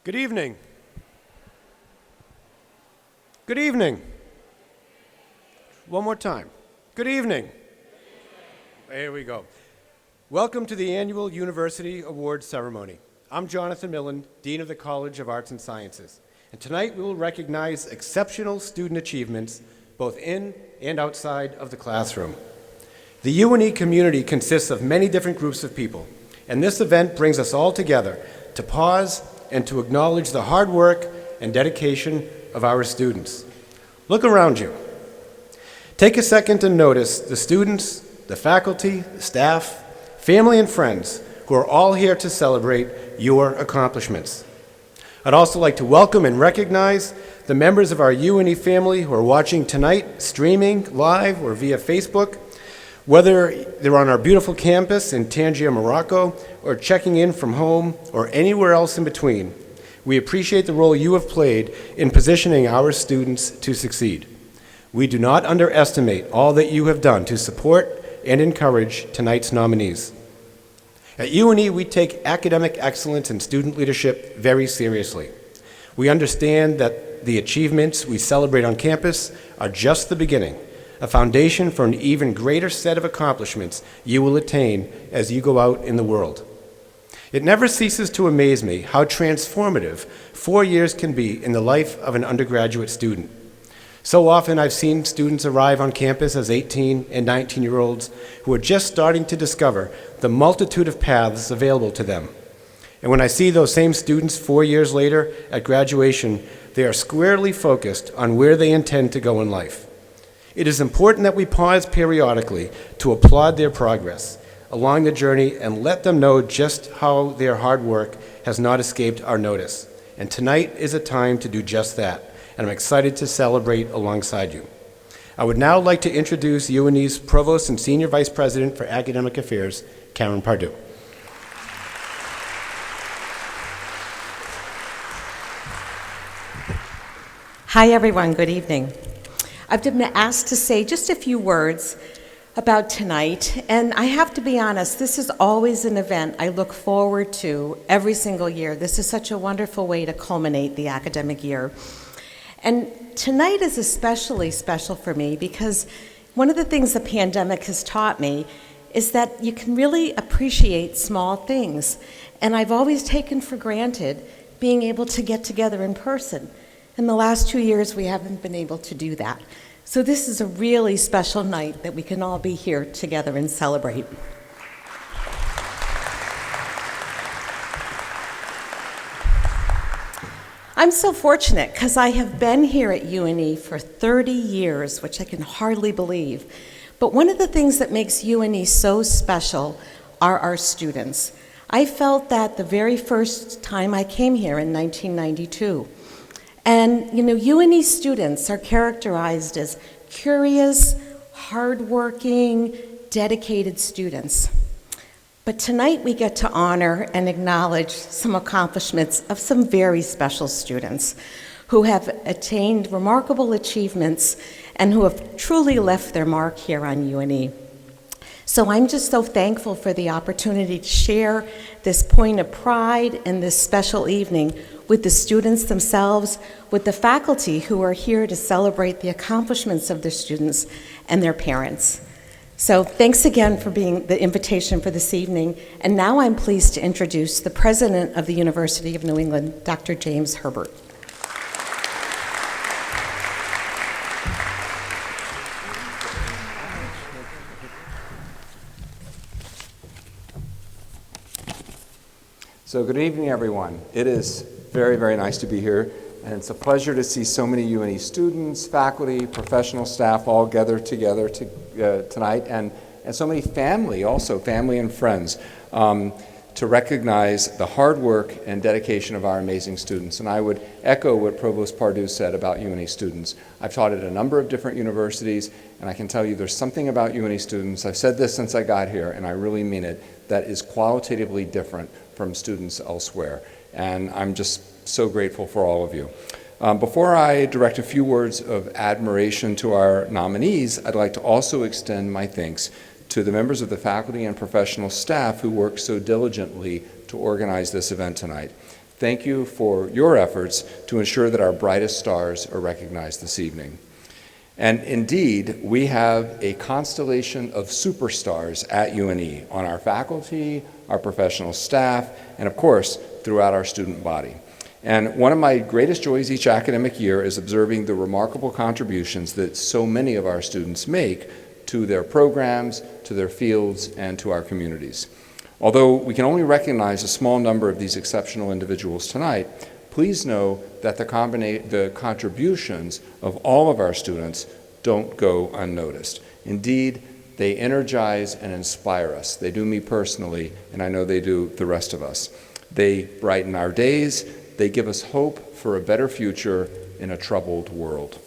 Good evening. Good evening. One more time. Good evening. There we go. Welcome to the annual University Awards Ceremony. I'm Jonathan Millen, Dean of the College of Arts and Sciences. And tonight we will recognize exceptional student achievements both in and outside of the classroom. The UNE community consists of many different groups of people, and this event brings us all together to pause and to acknowledge the hard work and dedication of our students. Look around you. Take a second to notice the students, the faculty, the staff, family, and friends who are all here to celebrate your accomplishments. I'd also like to welcome and recognize the members of our UNE family who are watching tonight, streaming live or via Facebook, whether they're on our beautiful campus in Tangier, Morocco, or checking in from home or anywhere else in between. We appreciate the role you have played in positioning our students to succeed. We do not underestimate all that you have done to support and encourage tonight's nominees. At UNE, we take academic excellence and student leadership very seriously. We understand that the achievements we celebrate on campus are just the beginning, a foundation for an even greater set of accomplishments you will attain as you go out in the world. It never ceases to amaze me how transformative 4 years can be in the life of an undergraduate student. So often I've seen students arrive on campus as 18 and 19-year-olds who are just starting to discover the multitude of paths available to them. And when I see those same students 4 years later at graduation, they are squarely focused on where they intend to go in life. It is important that we pause periodically to applaud their progress along the journey and let them know just how their hard work has not escaped our notice. And tonight is a time to do just that, and I'm excited to celebrate alongside you. I would now like to introduce UNE's Provost and Senior Vice President for Academic Affairs, Karen Pardue. Hi everyone, good evening. I've been asked to say just a few words about tonight, and I have to be honest, this is always an event I look forward to every single year. This is such a wonderful way to culminate the academic year. And tonight is especially special for me because one of the things the pandemic has taught me is that you can really appreciate small things. And I've always taken for granted being able to get together in person. In the last 2 years, we haven't been able to do that. So this is a really special night that we can all be here together and celebrate. I'm so fortunate because I have been here at UNE for 30 years, which I can hardly believe. But one of the things that makes UNE so special are our students. I felt that the very first time I came here in 1992. And, UNE students are characterized as curious, hardworking, dedicated students. But tonight we get to honor and acknowledge some accomplishments of some very special students who have attained remarkable achievements and who have truly left their mark here on UNE. So I'm just so thankful for the opportunity to share this point of pride and this special evening with the students themselves, with the faculty who are here to celebrate the accomplishments of their students and their parents. So thanks again for being the invitation for this evening. And now I'm pleased to introduce the President of the University of New England, Dr. James Herbert. So good evening, everyone. It is very, very nice to be here, and it's a pleasure to see so many UNE students, faculty, professional staff all gathered together tonight, and so many family and friends, to recognize the hard work and dedication of our amazing students. And I would echo what Provost Pardue said about UNE students. I've taught at a number of different universities, and I can tell you there's something about UNE students, I've said this since I got here, and I really mean it, that is qualitatively different from students elsewhere. And I'm just so grateful for all of you. Before I direct a few words of admiration to our nominees, I'd like to also extend my thanks to the members of the faculty and professional staff who worked so diligently to organize this event tonight. Thank you for your efforts to ensure that our brightest stars are recognized this evening. And indeed, we have a constellation of superstars at UNE on our faculty, our professional staff, and of course, throughout our student body. And one of my greatest joys each academic year is observing the remarkable contributions that so many of our students make to their programs, to their fields, and to our communities. Although we can only recognize a small number of these exceptional individuals tonight, please know that the contributions of all of our students don't go unnoticed. Indeed, they energize and inspire us. They do me personally, and I know they do the rest of us. They brighten our days. They give us hope for a better future in a troubled world.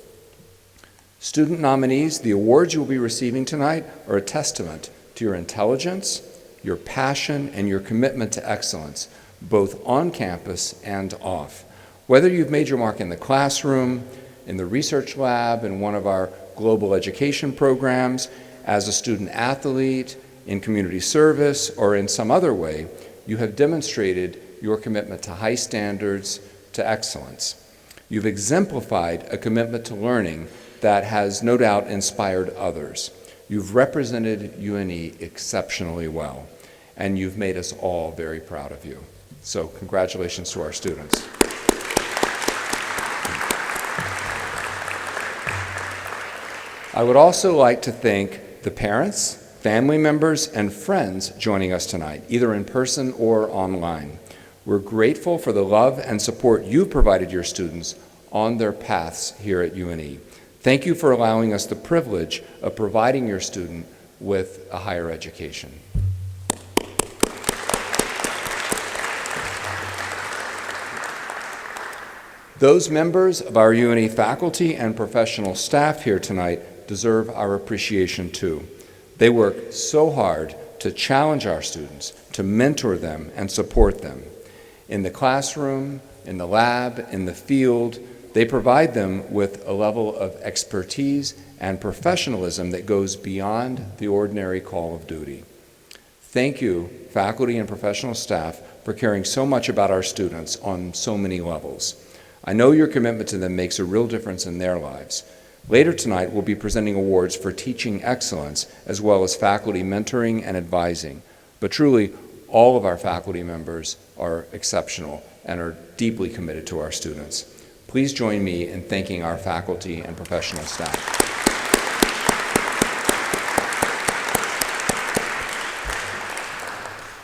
Student nominees, the awards you'll be receiving tonight are a testament to your intelligence, your passion, and your commitment to excellence, both on campus and off. Whether you've made your mark in the classroom, in the research lab, in one of our global education programs, as a student athlete, in community service, or in some other way, you have demonstrated your commitment to high standards, to excellence. You've exemplified a commitment to learning that has no doubt inspired others. You've represented UNE exceptionally well, and you've made us all very proud of you. So congratulations to our students. I would also like to thank the parents, family members, and friends joining us tonight, either in person or online. We're grateful for the love and support you've provided your students on their paths here at UNE. Thank you for allowing us the privilege of providing your student with a higher education. Those members of our UNE faculty and professional staff here tonight deserve our appreciation too. They work so hard to challenge our students, to mentor them and support them. In the classroom, in the lab, in the field, they provide them with a level of expertise and professionalism that goes beyond the ordinary call of duty. Thank you, faculty and professional staff, for caring so much about our students on so many levels. I know your commitment to them makes a real difference in their lives. Later tonight, we'll be presenting awards for teaching excellence, as well as faculty mentoring and advising. But truly, all of our faculty members are exceptional and are deeply committed to our students. Please join me in thanking our faculty and professional staff.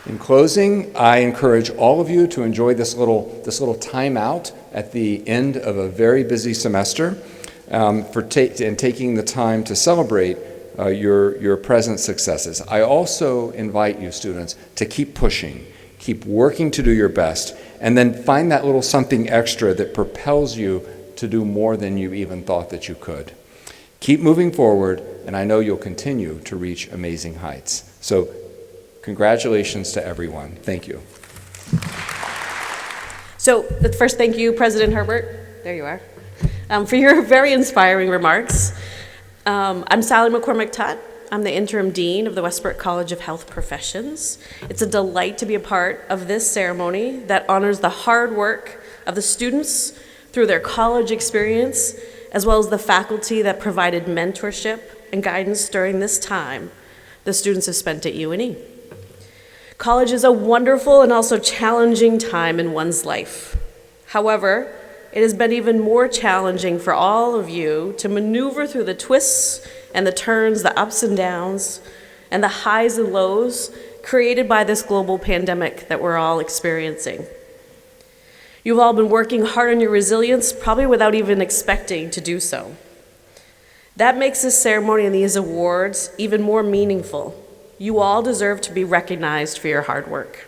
In closing, I encourage all of you to enjoy this little time out at the end of a very busy semester and taking the time to celebrate your present successes. I also invite you, students, to keep pushing, keep working to do your best, and then find that little something extra that propels you to do more than you even thought that you could. Keep moving forward, and I know you'll continue to reach amazing heights. So, congratulations to everyone. Thank you. So, first, thank you, President Herbert. There you are. For your very inspiring remarks. I'm Sally McCormick-Tutt. I'm the Interim Dean of the Westbrook College of Health Professions. It's a delight to be a part of this ceremony that honors the hard work of the students through their college experience, as well as the faculty that provided mentorship and guidance during this time the students have spent at UNE. College is a wonderful and also challenging time in one's life. However, it has been even more challenging for all of you to maneuver through the twists and the turns, the ups and downs, and the highs and lows created by this global pandemic that we're all experiencing. You've all been working hard on your resilience, probably without even expecting to do so. That makes this ceremony and these awards even more meaningful. You all deserve to be recognized for your hard work.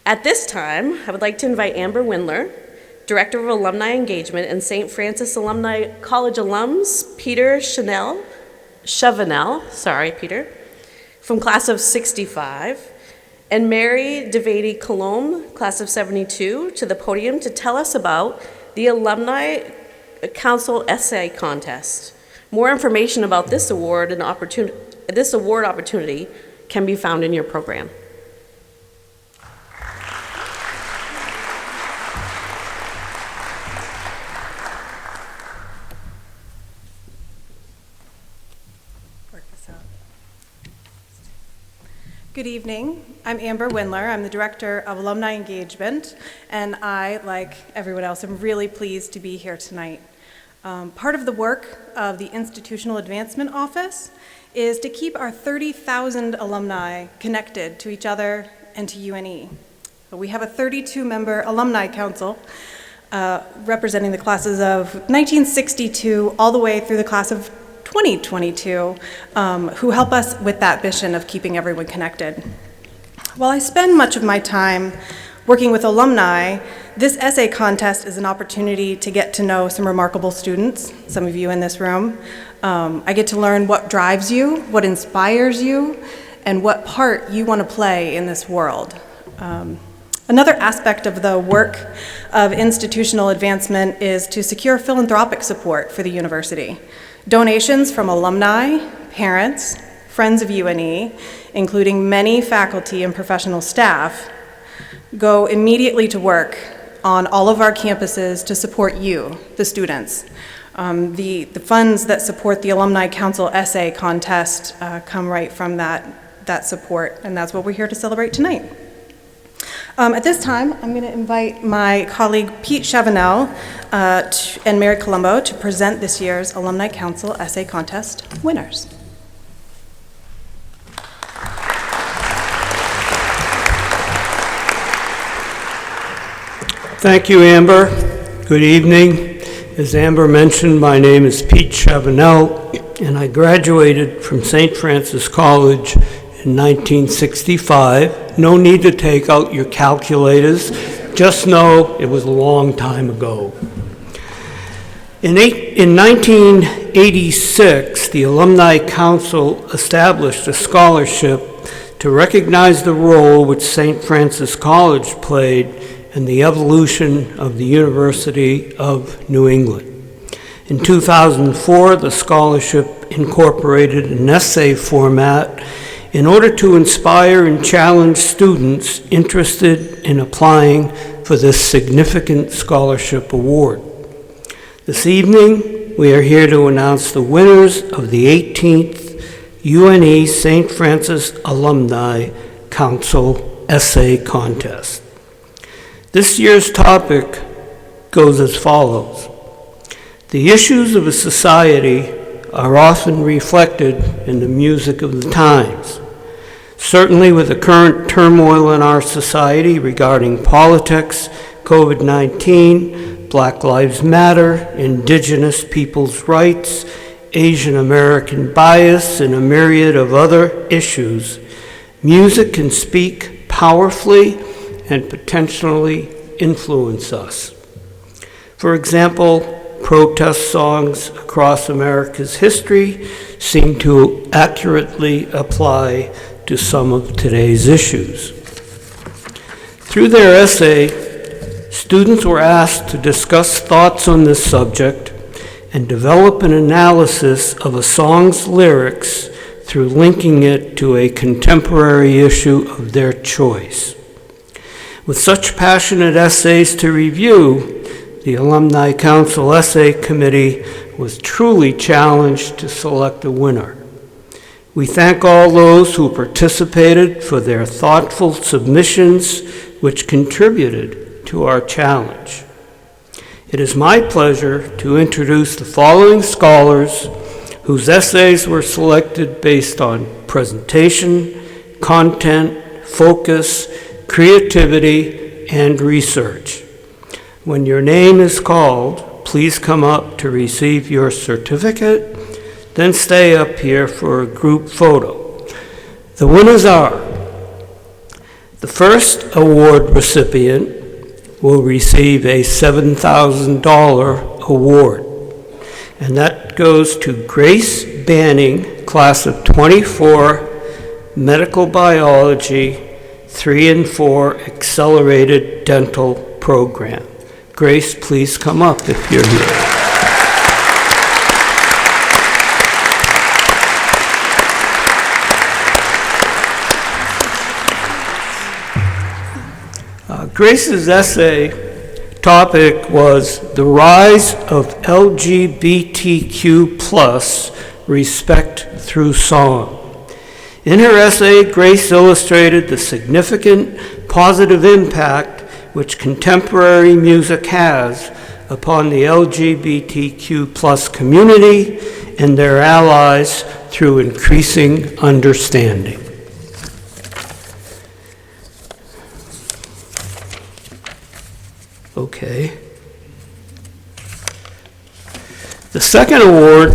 At this time, I would like to invite Amber Windler, Director of Alumni Engagement, and St. Francis Alumni College alums, Peter Chavanel, from class of 65, and Mary Devady Colombe, class of 72, to the podium to tell us about the Alumni Council Essay Contest. More information about this award opportunity can be found in your program. Good evening. I'm Amber Windler. I'm the Director of Alumni Engagement, and I, like everyone else, am really pleased to be here tonight. Part of the work of the Institutional Advancement Office is to keep our 30,000 alumni connected to each other and to UNE. We have a 32-member alumni council representing the classes of 1962 all the way through the class of 2022, who help us with that mission of keeping everyone connected. While I spend much of my time working with alumni, this essay contest is an opportunity to get to know some remarkable students, some of you in this room. I get to learn what drives you, what inspires you, and what part you want to play in this world. Another aspect of the work of institutional advancement is to secure philanthropic support for the university. Donations from alumni, parents, friends of UNE, including many faculty and professional staff, go immediately to work on all of our campuses to support you, the students. The funds that support the Alumni Council Essay Contest come right from that support, and that's what we're here to celebrate tonight. At this time, I'm going to invite my colleague Pete Chavanel and Mary Colombo to present this year's Alumni Council Essay Contest winners. Thank you, Amber. Good evening. As Amber mentioned, my name is Pete Chavanel, and I graduated from St. Francis College in 1965. No need to take out your calculators. Just know it was a long time ago. In 1986, the Alumni Council established a scholarship to recognize the role which St. Francis College played in the evolution of the University of New England. In 2004, the scholarship incorporated an essay format in order to inspire and challenge students interested in applying for this significant scholarship award. This evening, we are here to announce the winners of the 18th UNE St. Francis Alumni Council Essay Contest. This year's topic goes as follows. The issues of a society are often reflected in the music of the times. Certainly with the current turmoil in our society regarding politics, COVID-19, Black Lives Matter, Indigenous people's rights, Asian American bias, and a myriad of other issues, music can speak powerfully and potentially influence us. For example, protest songs across America's history seem to accurately apply to some of today's issues. Through their essay, students were asked to discuss thoughts on this subject and develop an analysis of a song's lyrics through linking it to a contemporary issue of their choice. With such passionate essays to review, the Alumni Council Essay Committee was truly challenged to select a winner. We thank all those who participated for their thoughtful submissions, which contributed to our challenge. It is my pleasure to introduce the following scholars whose essays were selected based on presentation, content, focus, creativity, and research. When your name is called, please come up to receive your certificate, then stay up here for a group photo. The winners are: the first award recipient will receive a $7,000 award, and that goes to Grace Banning, class of 24, medical biology, 3 and 4 accelerated dental program. Grace, please come up if you're here. Grace's essay topic was the rise of LGBTQ+ respect through song. In her essay, Grace illustrated the significant positive impact which contemporary music has upon the LGBTQ+ community and their allies through increasing understanding. Okay. The second award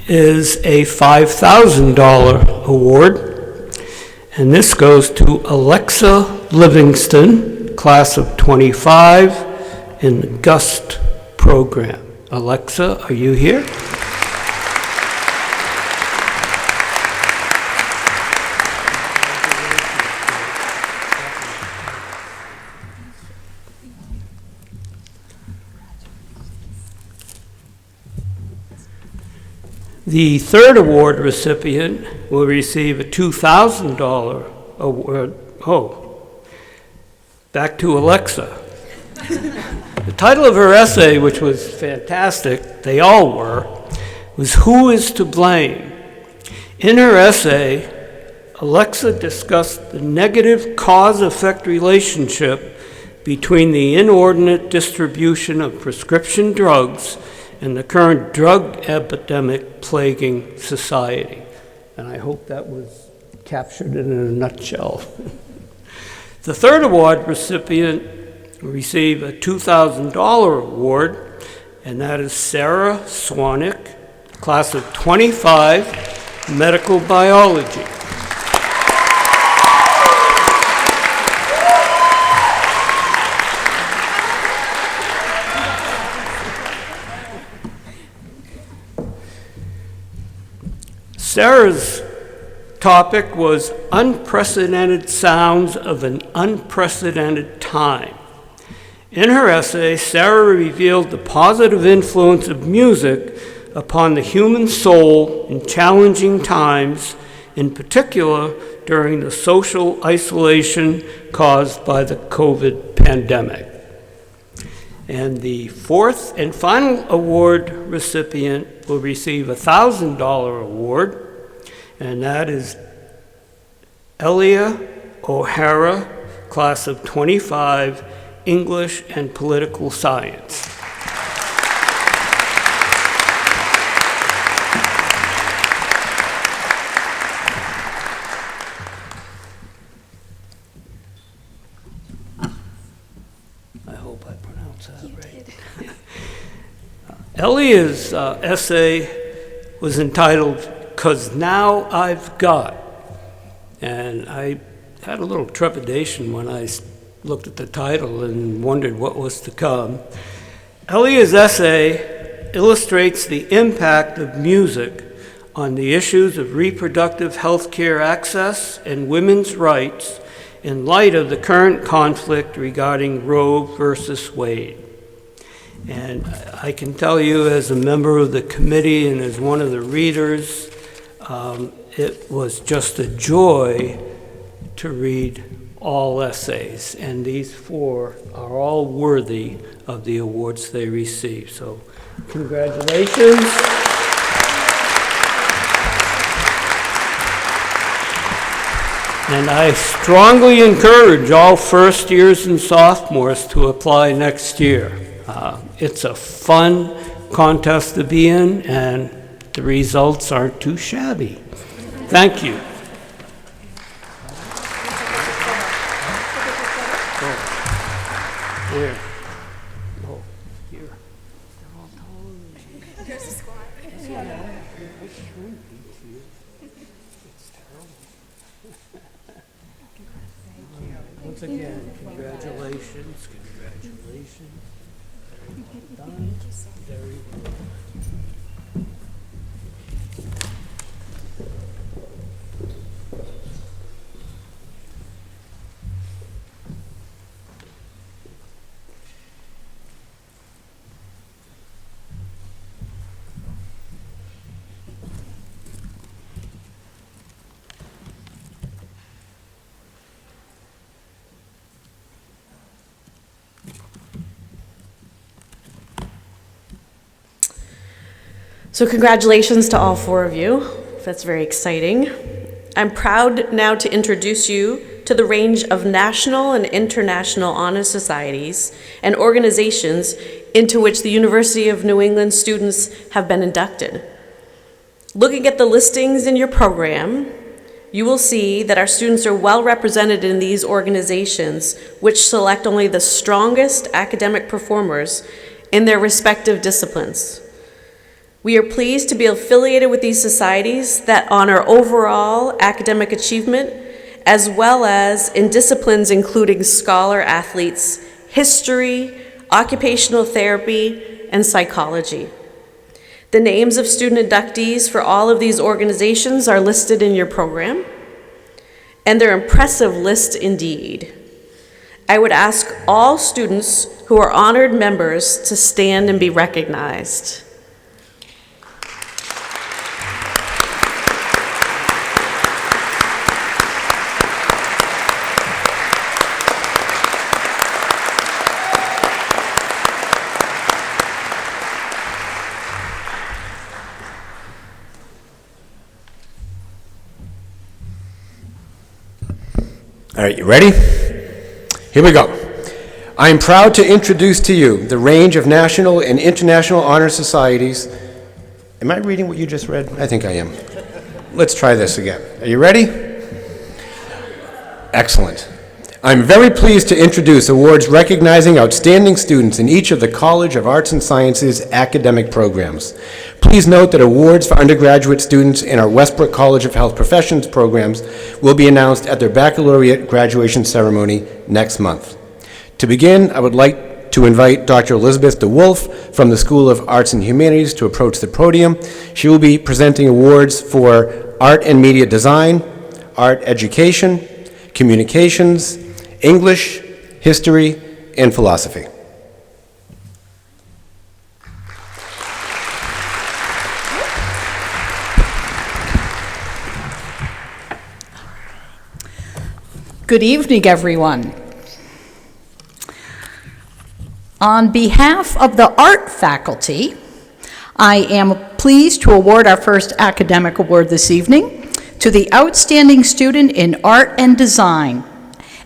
is a $5,000 award, and this goes to Alexa Livingston, class of 25, in the GUST program. Alexa, are you here? The third award recipient will receive a $2,000 award. Oh, back to Alexa. The title of her essay, which was fantastic, they all were, was Who is to Blame? In her essay, Alexa discussed the negative cause-effect relationship between the inordinate distribution of prescription drugs and the current drug epidemic plaguing society. And I hope that was captured in a nutshell. The third award recipient will receive a $2,000 award, and that is Sarah Swanick, class of 25, medical biology. Sarah's topic was unprecedented sounds of an unprecedented time. In her essay, Sarah revealed the positive influence of music upon the human soul in challenging times, in particular during the social isolation caused by the COVID pandemic. And the fourth and final award recipient will receive a $1,000 award, and that is Elia O'Hara, class of 25, English and Political Science. I hope I pronounced that right. Elia's essay was entitled, "'Cause Now I've Got." And I had a little trepidation when I looked at the title and wondered what was to come. Elia's essay illustrates the impact of music on the issues of reproductive health care access and women's rights in light of the current conflict regarding Roe versus Wade. And I can tell you, as a member of the committee and as one of the readers, it was just a joy to read all essays, and these four are all worthy of the awards they received. So, congratulations. And I strongly encourage all first years and sophomores to apply next year. It's a fun contest to be in, and the results aren't too shabby. Thank you. Where? Oh, here. There's a squad. It's terrible. Once again, congratulations, congratulations. Very well done. Very well. So congratulations to all four of you. That's very exciting. I'm proud now to introduce you to the range of national and international honor societies and organizations into which the University of New England students have been inducted. Looking at the listings in your program, you will see that our students are well represented in these organizations, which select only the strongest academic performers in their respective disciplines. We are pleased to be affiliated with these societies that honor overall academic achievement, as well as in disciplines including scholar athletes, history, occupational therapy, and psychology. The names of student inductees for all of these organizations are listed in your program, and they're impressive list indeed. I would ask all students who are honored members to stand and be recognized. All right, you ready? Here we go. I am proud to introduce to you the range of national and international honor societies. Am I reading what you just read? I think I am. Let's try this again. Are you ready? Excellent. I'm very pleased to introduce awards recognizing outstanding students in each of the College of Arts and Sciences academic programs. Please note that awards for undergraduate students in our Westbrook College of Health Professions programs will be announced at their baccalaureate graduation ceremony next month. To begin, I would like to invite Dr. Elizabeth DeWolf from the School of Arts and Humanities to approach the podium. She will be presenting awards for art and media design, art education, communications, English, history, and philosophy. Good evening, everyone. On behalf of the art faculty, I am pleased to award our first academic award this evening to the outstanding student in art and design,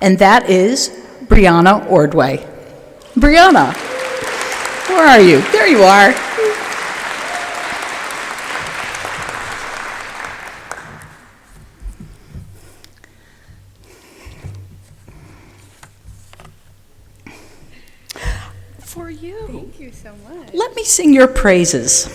and that is Brianna Ordway. Brianna, where are you? There you are. For you. Thank you so much. Let me sing your praises.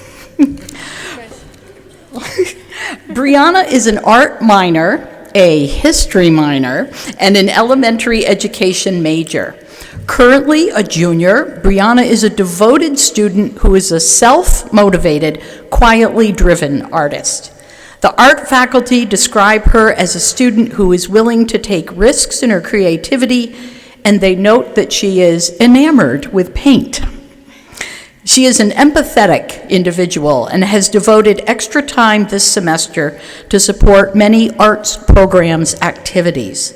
Brianna is an art minor, a history minor, and an elementary education major. Currently a junior, Brianna is a devoted student who is a self-motivated, quietly driven artist. The art faculty describe her as a student who is willing to take risks in her creativity, and they note that she is enamored with paint. She is an empathetic individual and has devoted extra time this semester to support many arts programs activities.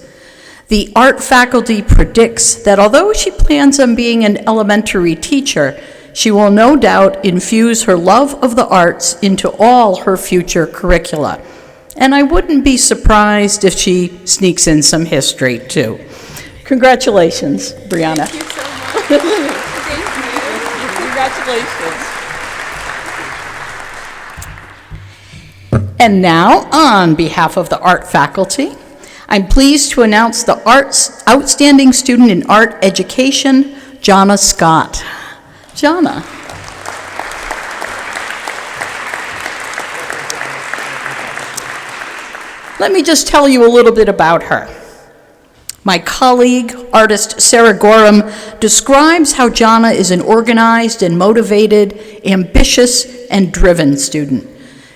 The art faculty predicts that although she plans on being an elementary teacher, she will no doubt infuse her love of the arts into all her future curricula. And I wouldn't be surprised if she sneaks in some history too. Congratulations, Brianna. Thank you so much. Thank you. Congratulations. And now, on behalf of the art faculty, I'm pleased to announce the arts outstanding student in art education, Jonna Scott. Jonna. Let me just tell you a little bit about her. My colleague, artist Sarah Gorham, describes how Jonna is an organized and motivated, ambitious, and driven student.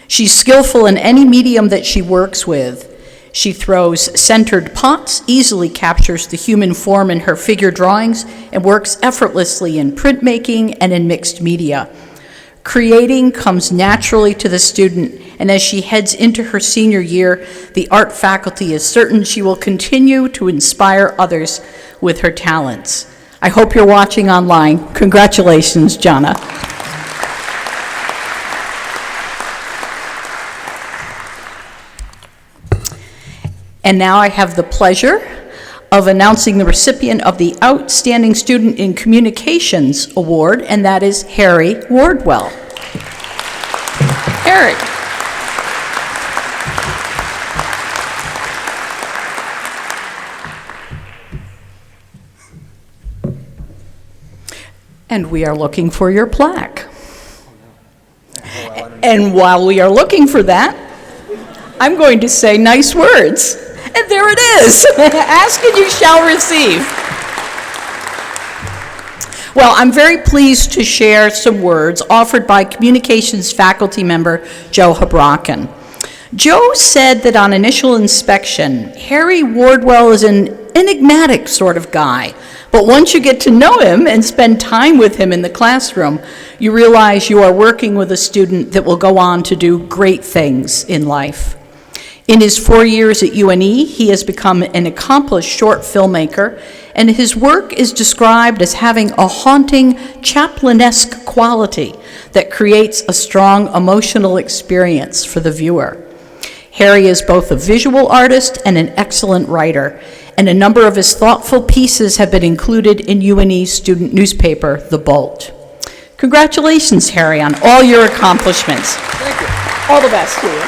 She's skillful in any medium that she works with. She throws centered pots, easily captures the human form in her figure drawings, and works effortlessly in printmaking and in mixed media. Creating comes naturally to the student, and as she heads into her senior year, the art faculty is certain she will continue to inspire others with her talents. I hope you're watching online. Congratulations, Jonna. And now I have the pleasure of announcing the recipient of the Outstanding Student in Communications Award, and that is Harry Wardwell. Harry. And we are looking for your plaque. And while we are looking for that, I'm going to say nice words. And there it is. Ask and you shall receive. Well, I'm very pleased to share some words offered by communications faculty member Joe Habraken. Joe said that on initial inspection, Harry Wardwell is an enigmatic sort of guy. But once you get to know him and spend time with him in the classroom, you realize you are working with a student that will go on to do great things in life. In his 4 years at UNE, he has become an accomplished short filmmaker, and his work is described as having a haunting, Chaplin-esque quality that creates a strong emotional experience for the viewer. Harry is both a visual artist and an excellent writer, and a number of his thoughtful pieces have been included in UNE's student newspaper, The Bolt. Congratulations, Harry, on all your accomplishments. Thank you. All the best to you.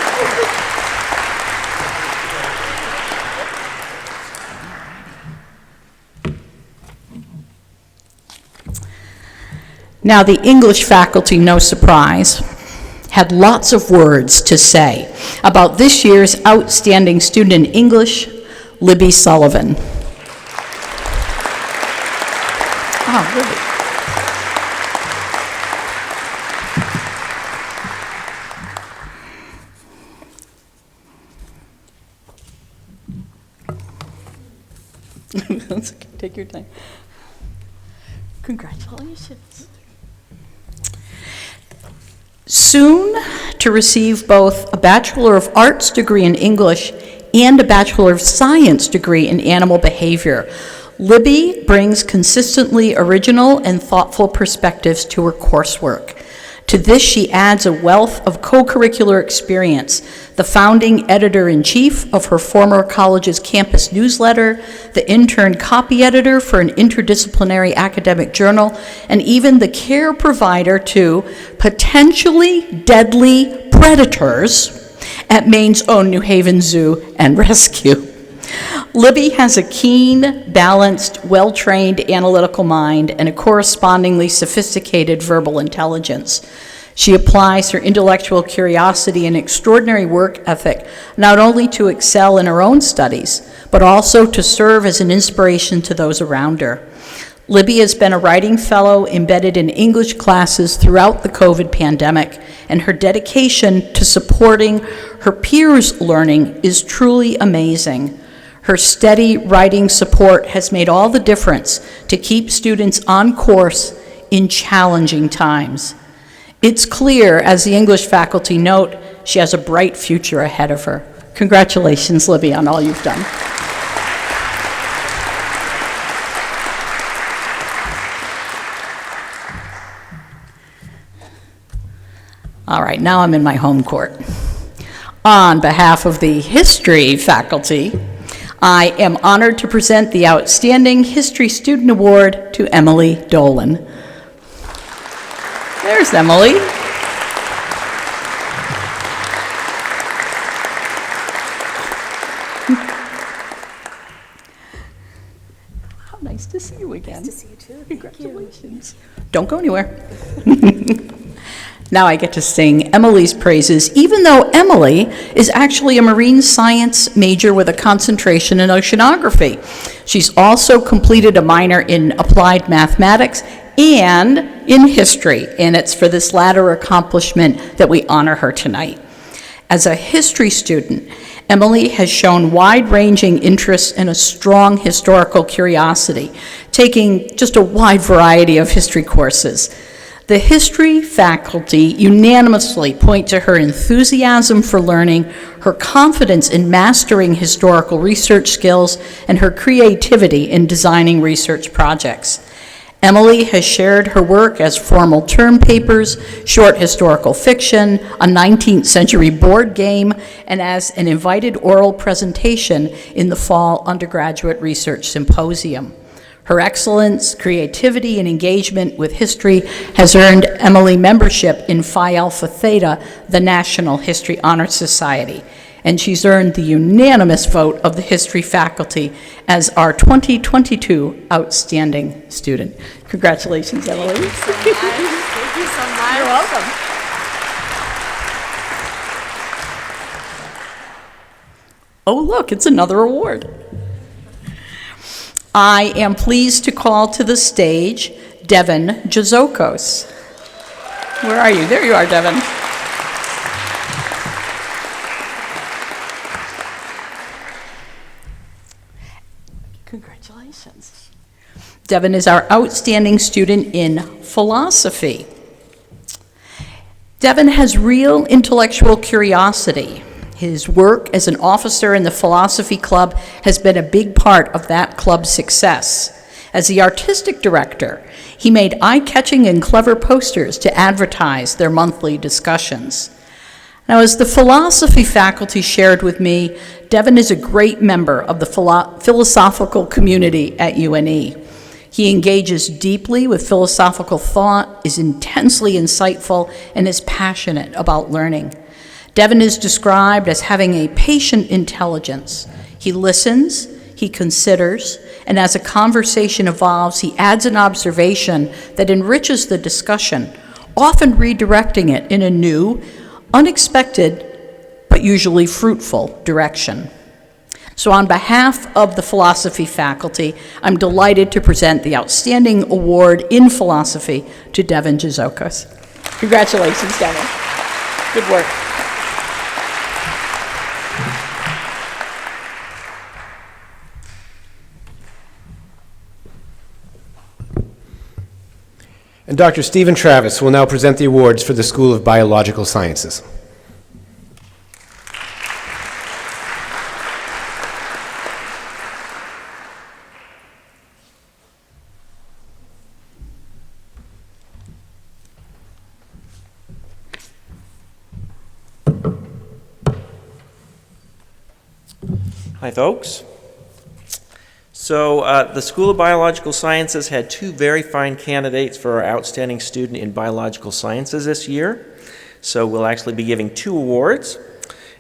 Now, the English faculty, no surprise, had lots of words to say about this year's outstanding student in English, Libby Sullivan. Oh, Libby. That's okay. Take your time. Congratulations. Soon to receive both a Bachelor of Arts degree in English and a Bachelor of Science degree in Animal Behavior, Libby brings consistently original and thoughtful perspectives to her coursework. To this, she adds a wealth of co-curricular experience, the founding editor-in-chief of her former college's campus newsletter, the intern copy editor for an interdisciplinary academic journal, and even the care provider to potentially deadly predators at Maine's own New Haven Zoo and Rescue. Libby has a keen, balanced, well-trained analytical mind and a correspondingly sophisticated verbal intelligence. She applies her intellectual curiosity and extraordinary work ethic not only to excel in her own studies, but also to serve as an inspiration to those around her. Libby has been a writing fellow embedded in English classes throughout the COVID pandemic, and her dedication to supporting her peers' learning is truly amazing. Her steady writing support has made all the difference to keep students on course in challenging times. It's clear, as the English faculty note, she has a bright future ahead of her. Congratulations, Libby, on all you've done. All right, now I'm in my home court. On behalf of the history faculty, I am honored to present the Outstanding History Student Award to Emily Dolan. There's Emily. How nice to see you again. Nice to see you too. Congratulations. Don't go anywhere. Now I get to sing Emily's praises, even though Emily is actually a marine science major with a concentration in oceanography. She's also completed a minor in applied mathematics and in history, and it's for this latter accomplishment that we honor her tonight. As a history student, Emily has shown wide-ranging interests and a strong historical curiosity, taking just a wide variety of history courses. The history faculty unanimously point to her enthusiasm for learning, her confidence in mastering historical research skills, and her creativity in designing research projects. Emily has shared her work as formal term papers, short historical fiction, a 19th century board game, and as an invited oral presentation in the fall undergraduate research symposium. Her excellence, creativity, and engagement with history has earned Emily membership in Phi Alpha Theta, the National History Honor Society, and she's earned the unanimous vote of the history faculty as our 2022 Outstanding Student. Congratulations, Emily. Thank you so much. Thank you so much. You're welcome. Oh, look, it's another award. I am pleased to call to the stage Devin Jazokos. Where are you? There you are, Devin. Congratulations. Devin is our outstanding student in philosophy. Devin has real intellectual curiosity. His work as an officer in the Philosophy Club has been a big part of that club's success. As the artistic director, he made eye-catching and clever posters to advertise their monthly discussions. Now, as the philosophy faculty shared with me, Devin is a great member of the philosophical community at UNE. He engages deeply with philosophical thought, is intensely insightful, and is passionate about learning. Devin is described as having a patient intelligence. He listens, he considers, and as a conversation evolves, he adds an observation that enriches the discussion, often redirecting it in a new, unexpected, but usually fruitful direction. So on behalf of the philosophy faculty, I'm delighted to present the Outstanding Award in Philosophy to Devin Jazokos. Congratulations, Devin. Good work. And Dr. Stephen Travis will now present the awards for the School of Biological Sciences. Hi, folks. So the School of Biological Sciences had two very fine candidates for our Outstanding Student in Biological Sciences this year. So we'll actually be giving two awards,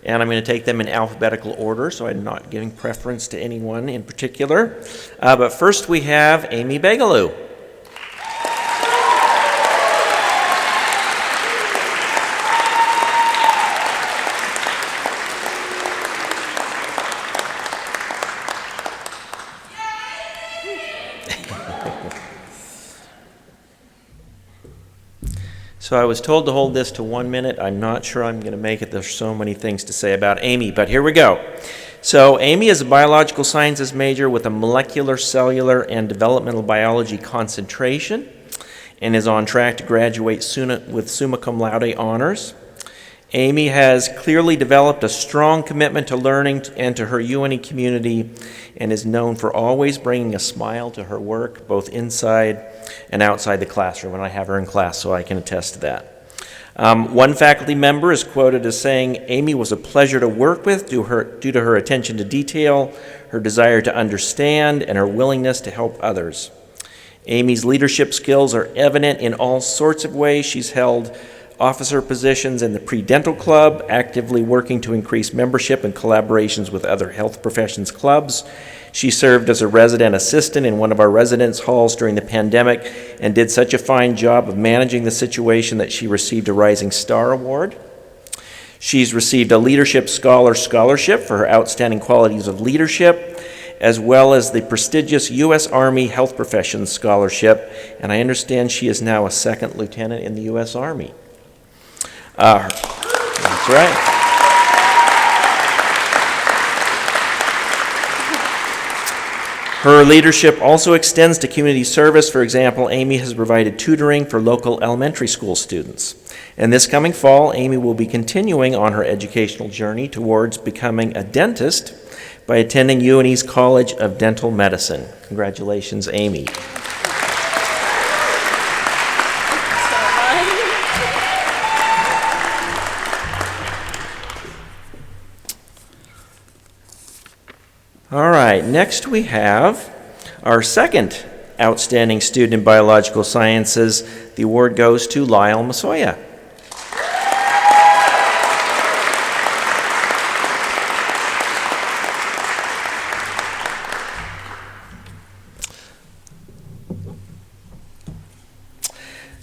and I'm going to take them in alphabetical order, so I'm not giving preference to anyone in particular. But first we have Amy Begaloo. So I was told to hold this to 1 minute. I'm not sure I'm going to make it. There's so many things to say about Amy, but here we go. So Amy is a biological sciences major with a molecular, cellular, and developmental biology concentration and is on track to graduate soon with summa cum laude honors. Amy has clearly developed a strong commitment to learning and to her UNE community and is known for always bringing a smile to her work, both inside and outside the classroom. And I have her in class, so I can attest to that. One faculty member is quoted as saying, Amy was a pleasure to work with due to her attention to detail, her desire to understand, and her willingness to help others. Amy's leadership skills are evident in all sorts of ways. She's held officer positions in the pre-dental club, actively working to increase membership and collaborations with other health professions clubs. She served as a resident assistant in one of our residence halls during the pandemic and did such a fine job of managing the situation that she received a Rising Star Award. She's received a Leadership Scholarship for her outstanding qualities of leadership, as well as the prestigious U.S. Army Health Professions Scholarship, and I understand she is now a second lieutenant in the U.S. Army. That's right. Her leadership also extends to community service. For example, Amy has provided tutoring for local elementary school students. And this coming fall, Amy will be continuing on her educational journey towards becoming a dentist by attending UNE's College of Dental Medicine. Congratulations, Amy. All right, next we have our second outstanding student in biological sciences. The award goes to Lyle Masoya.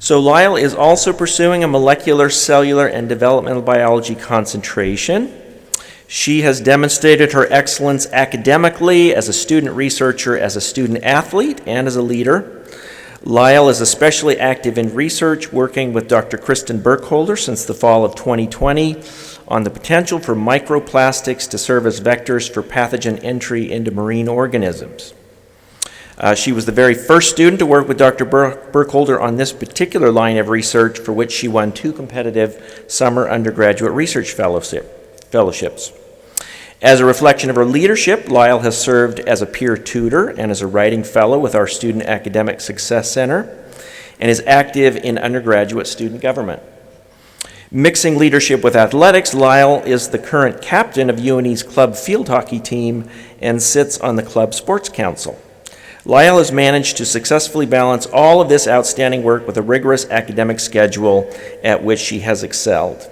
So Lyle is also pursuing a molecular, cellular, and developmental biology concentration. She has demonstrated her excellence academically, as a student researcher, as a student athlete, and as a leader. Lyle is especially active in research, working with Dr. Kristen Burkholder since the fall of 2020 on the potential for microplastics to serve as vectors for pathogen entry into marine organisms. She was the very first student to work with Dr. Burkholder on this particular line of research, for which she won 2 competitive summer undergraduate research fellowships. As a reflection of her leadership, Lyle has served as a peer tutor and as a writing fellow with our Student Academic Success Center, and is active in undergraduate student government. Mixing leadership with athletics, Lyle is the current captain of UNE's club field hockey team and sits on the club sports council. Lyle has managed to successfully balance all of this outstanding work with a rigorous academic schedule at which she has excelled.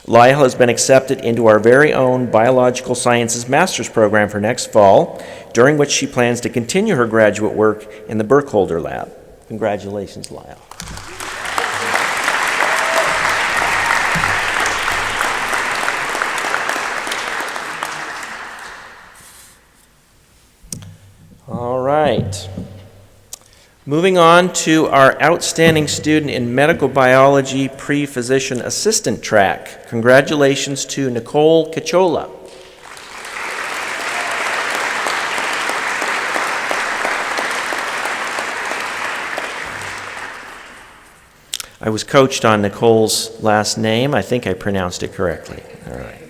Lyle has been accepted into our very own Biological Sciences Master's Program for next fall, during which she plans to continue her graduate work in the Burkholder Lab. Congratulations, Lyle. All right. Moving on to our outstanding student in medical biology pre-physician assistant track. Congratulations to Nicole Cachola. I was coached on Nicole's last name. I think I pronounced it correctly. All right.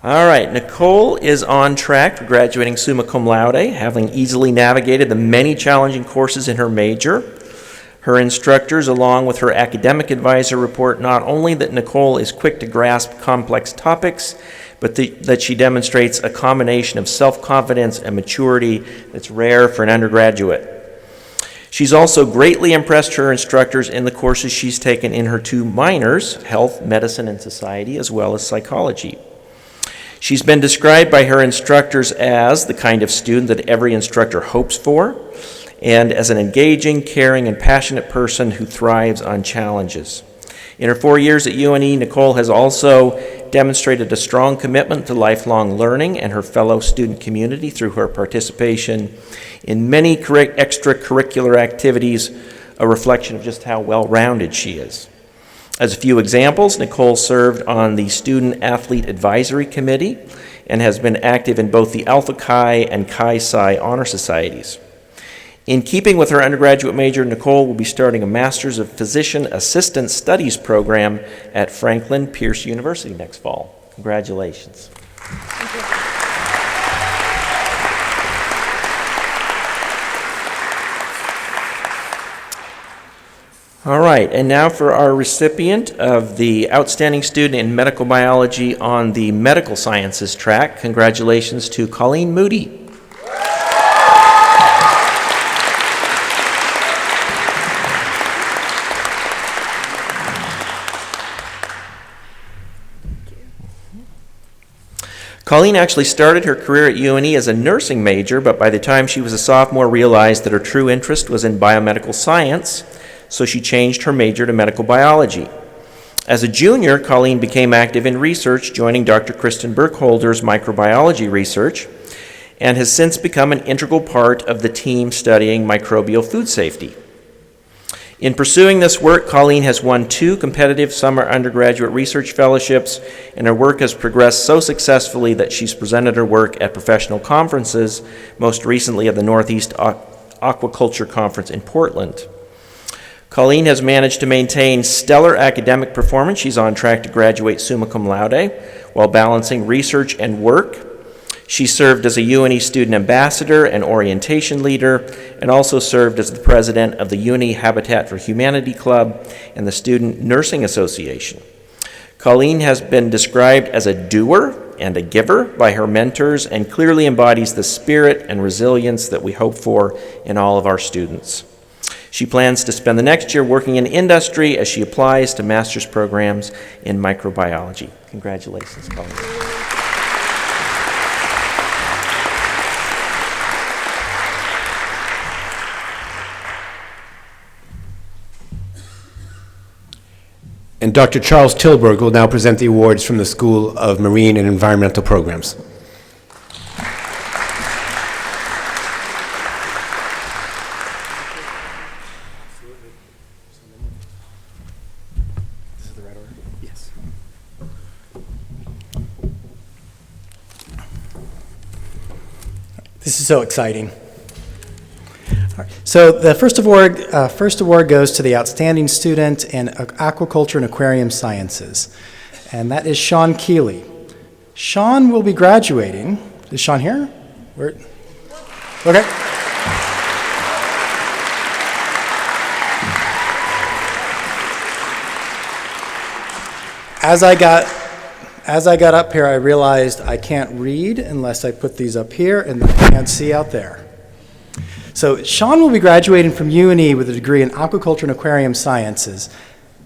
All right, Nicole is on track for graduating summa cum laude, having easily navigated the many challenging courses in her major. Her instructors, along with her academic advisor, report not only that Nicole is quick to grasp complex topics, but that she demonstrates a combination of self-confidence and maturity that's rare for an undergraduate. She's also greatly impressed her instructors in the courses she's taken in her 2 minors, health, medicine, and society, as well as psychology. She's been described by her instructors as the kind of student that every instructor hopes for, and as an engaging, caring, and passionate person who thrives on challenges. In her 4 years at UNE, Nicole has also demonstrated a strong commitment to lifelong learning and her fellow student community through her participation in many extracurricular activities, a reflection of just how well-rounded she is. As a few examples, Nicole served on the Student Athlete Advisory Committee and has been active in both the Alpha Chi and Chi Psi honor societies. In keeping with her undergraduate major, Nicole will be starting a Master's of Physician Assistant Studies program at Franklin Pierce University next fall. Congratulations. Thank you. All right, and now for our recipient of the Outstanding Student in Medical Biology on the Medical Sciences track. Congratulations to Colleen Moody. Colleen actually started her career at UNE as a nursing major, but by the time she was a sophomore realized that her true interest was in biomedical science, so she changed her major to medical biology. As a junior, Colleen became active in research, joining Dr. Kristen Burkholder's microbiology research, and has since become an integral part of the team studying microbial food safety. In pursuing this work, Colleen has won 2 competitive summer undergraduate research fellowships, and her work has progressed so successfully that she's presented her work at professional conferences, most recently at the Northeast Aquaculture Conference in Portland. Colleen has managed to maintain stellar academic performance. She's on track to graduate summa cum laude while balancing research and work. She served as a UNE student ambassador and orientation leader, and also served as the president of the UNE Habitat for Humanity Club and the Student Nursing Association. Colleen has been described as a doer and a giver by her mentors and clearly embodies the spirit and resilience that we hope for in all of our students. She plans to spend the next year working in industry as she applies to master's programs in microbiology. Congratulations, Colleen. And Dr. Charles Tilburg will now present the awards from the School of Marine and Environmental Programs. This is the right order? Yes. This is so exciting. So the first award goes to the outstanding student in aquaculture and aquarium sciences, and that is Sean Keeley. Sean will be graduating. Is Sean here? Where? Okay. As I got up here, I realized I can't read unless I put these up here, and I can't see out there. So Sean will be graduating from UNE with a degree in aquaculture and aquarium sciences,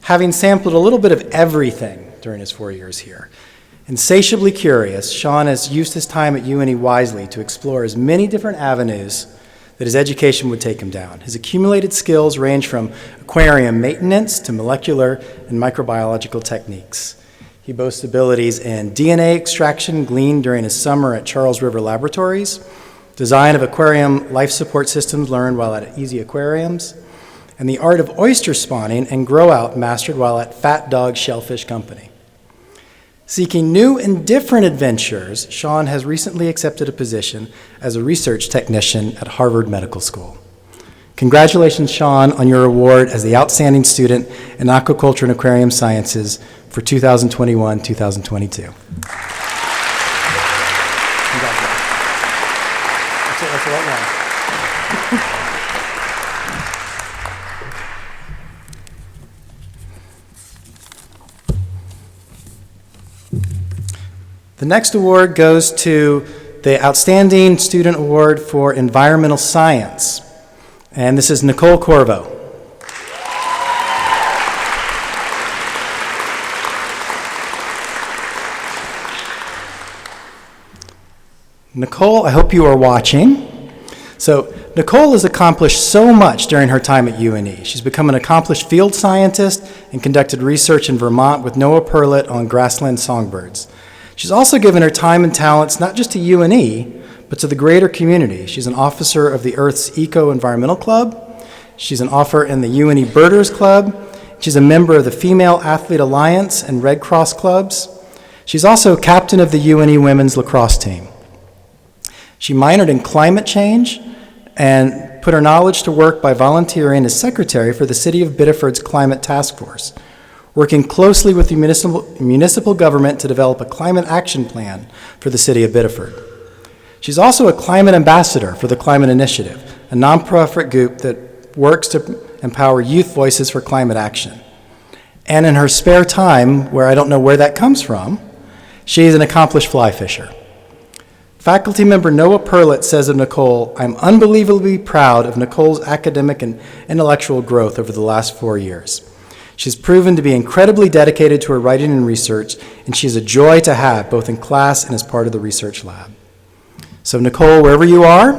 having sampled a little bit of everything during his 4 years here. Insatiably curious, Sean has used his time at UNE wisely to explore as many different avenues that his education would take him down. His accumulated skills range from aquarium maintenance to molecular and microbiological techniques. He boasts abilities in DNA extraction gleaned during his summer at Charles River Laboratories, design of aquarium life support systems learned while at Easy Aquariums, and the art of oyster spawning and grow-out mastered while at Fat Dog Shellfish Company. Seeking new and different adventures, Sean has recently accepted a position as a research technician at Harvard Medical School. Congratulations, Sean, on your award as the Outstanding Student in Aquaculture and Aquarium Sciences for 2021-2022. That's a lot long. The next award goes to the Outstanding Student Award for Environmental Science, and this is Nicole Corvo. Nicole, I hope you are watching. So Nicole has accomplished so much during her time at UNE. She's become an accomplished field scientist and conducted research in Vermont with Noah Perlett on grassland songbirds. She's also given her time and talents not just to UNE, but to the greater community. She's an officer of the Earth's Eco-Environmental Club. She's an officer in the UNE Birders Club. She's a member of the Female Athlete Alliance and Red Cross clubs. She's also captain of the UNE women's lacrosse team. She minored in climate change and put her knowledge to work by volunteering as secretary for the City of Biddeford's Climate Task Force, working closely with the municipal government to develop a climate action plan for the City of Biddeford. She's also a climate ambassador for the Climate Initiative, a nonprofit group that works to empower youth voices for climate action. And in her spare time, where I don't know where that comes from, she's an accomplished fly fisher. Faculty member Noah Perlett says of Nicole, "I'm unbelievably proud of Nicole's academic and intellectual growth over the last 4 years. She's proven to be incredibly dedicated to her writing and research, and she's a joy to have both in class and as part of the research lab." So Nicole, wherever you are,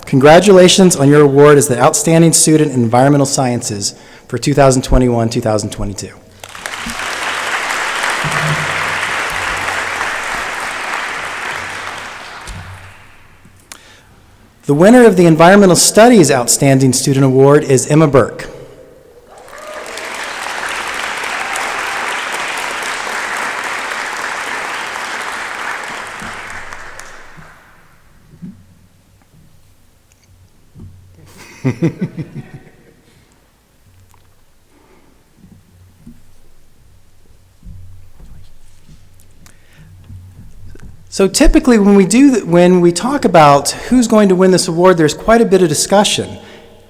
congratulations on your award as the Outstanding Student in Environmental Sciences for 2021-2022. The winner of the Environmental Studies Outstanding Student Award is Emma Burke. So typically when we talk about who's going to win this award, there's quite a bit of discussion.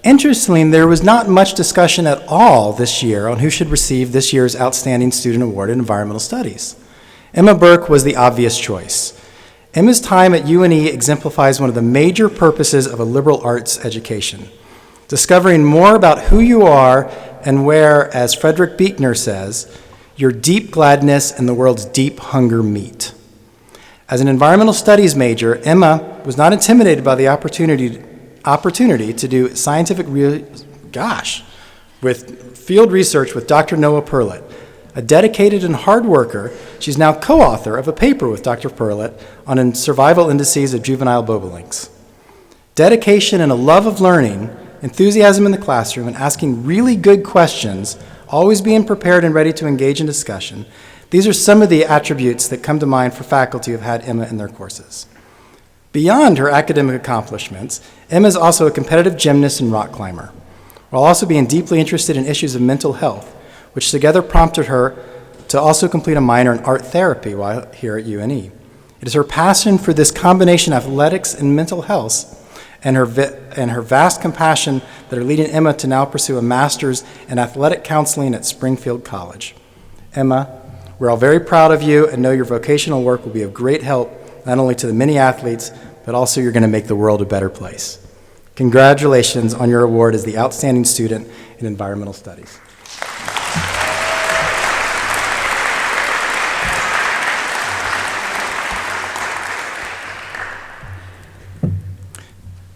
Interestingly, there was not much discussion at all this year on who should receive this year's Outstanding Student Award in Environmental Studies. Emma Burke was the obvious choice. Emma's time at UNE exemplifies one of the major purposes of a liberal arts education, discovering more about who you are and where, as Frederick Buechner says, your deep gladness and the world's deep hunger meet. As an environmental studies major, Emma was not intimidated by the opportunity to do with field research with Dr. Noah Perlett. A dedicated and hard worker, she's now co-author of a paper with Dr. Perlett on survival indices of juvenile bobolinks. Dedication and a love of learning, enthusiasm in the classroom, and asking really good questions, always being prepared and ready to engage in discussion. These are some of the attributes that come to mind for faculty who have had Emma in their courses. Beyond her academic accomplishments, Emma is also a competitive gymnast and rock climber, while also being deeply interested in issues of mental health, which together prompted her to also complete a minor in art therapy while here at UNE. It is her passion for this combination of athletics and mental health and her vast compassion that are leading Emma to now pursue a master's in athletic counseling at Springfield College. Emma, we're all very proud of you and know your vocational work will be of great help not only to the many athletes, but also you're going to make the world a better place. Congratulations on your award as the Outstanding Student in Environmental Studies.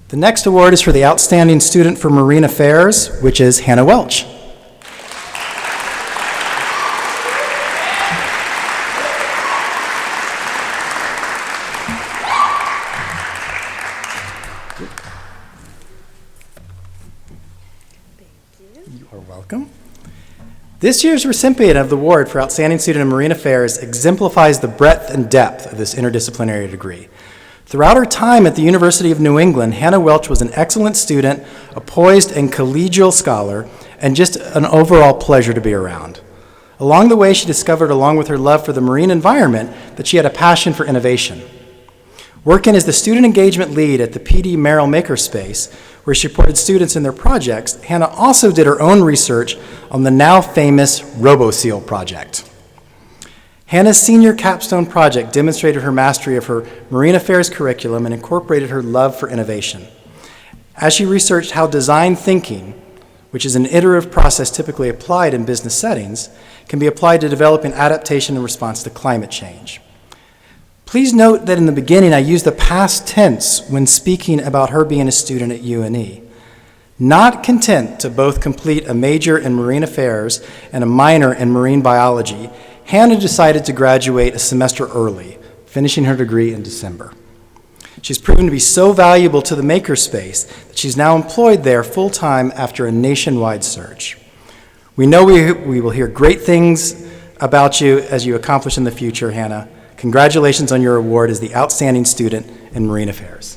The next award is for the Outstanding Student for Marine Affairs, which is Hannah Welch. You are welcome. This year's recipient of the award for Outstanding Student in Marine Affairs exemplifies the breadth and depth of this interdisciplinary degree. Throughout her time at the University of New England, Hannah Welch was an excellent student, a poised and collegial scholar, and just an overall pleasure to be around. Along the way, she discovered, along with her love for the marine environment, that she had a passion for innovation. Working as the student engagement lead at the PD Merrill Makerspace, where she supported students in their projects, Hannah also did her own research on the now famous RoboSeal project. Hannah's senior capstone project demonstrated her mastery of her marine affairs curriculum and incorporated her love for innovation. As she researched how design thinking, which is an iterative process typically applied in business settings, can be applied to developing adaptation in response to climate change. Please note that in the beginning I used the past tense when speaking about her being a student at UNE. Not content to both complete a major in marine affairs and a minor in marine biology, Hannah decided to graduate a semester early, finishing her degree in December. She's proven to be so valuable to the makerspace that she's now employed there full-time after a nationwide search. We know we will hear great things about you as you accomplish in the future, Hannah. Congratulations on your award as the Outstanding Student in Marine Affairs.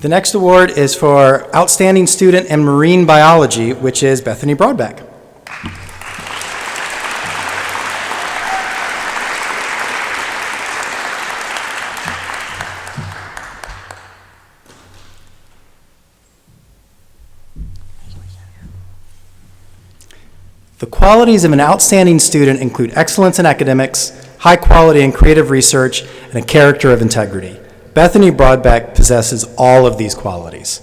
The next award is for Outstanding Student in Marine Biology, which is Bethany Broadbeck. The qualities of an outstanding student include excellence in academics, high quality and creative research, and a character of integrity. Bethany Broadbeck possesses all of these qualities.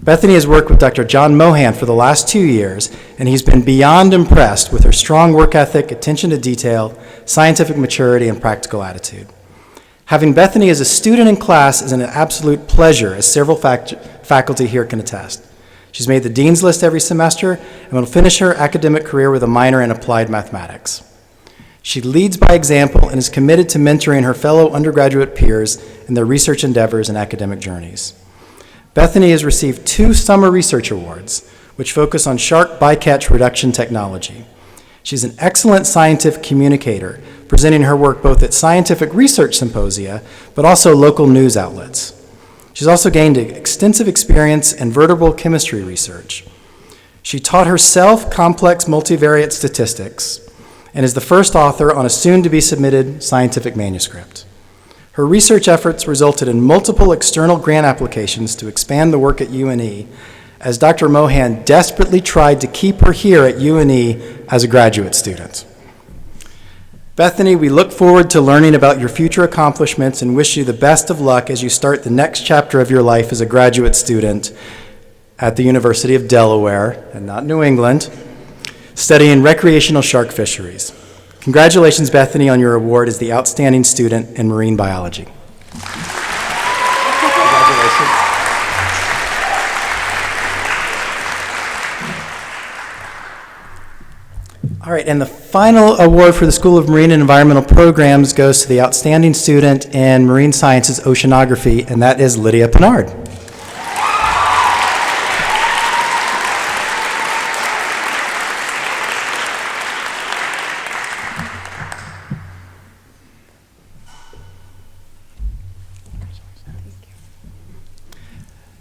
Bethany has worked with Dr. John Mohan for the last 2 years, and he's been beyond impressed with her strong work ethic, attention to detail, scientific maturity, and practical attitude. Having Bethany as a student in class is an absolute pleasure, as several faculty here can attest. She's made the dean's list every semester and will finish her academic career with a minor in applied mathematics. She leads by example and is committed to mentoring her fellow undergraduate peers in their research endeavors and academic journeys. Bethany has received 2 summer research awards, which focus on shark bycatch reduction technology. She's an excellent scientific communicator, presenting her work both at scientific research symposia, but also local news outlets. She's also gained extensive experience in vertebral chemistry research. She taught herself complex multivariate statistics and is the first author on a soon-to-be submitted scientific manuscript. Her research efforts resulted in multiple external grant applications to expand the work at UNE, as Dr. Mohan desperately tried to keep her here at UNE as a graduate student. Bethany, we look forward to learning about your future accomplishments and wish you the best of luck as you start the next chapter of your life as a graduate student at the University of Delaware, and not New England, studying recreational shark fisheries. Congratulations, Bethany, on your award as the Outstanding Student in Marine Biology. Congratulations. All right, and the final award for the School of Marine and Environmental Programs goes to the Outstanding Student in Marine Sciences Oceanography, and that is Lydia Pinard.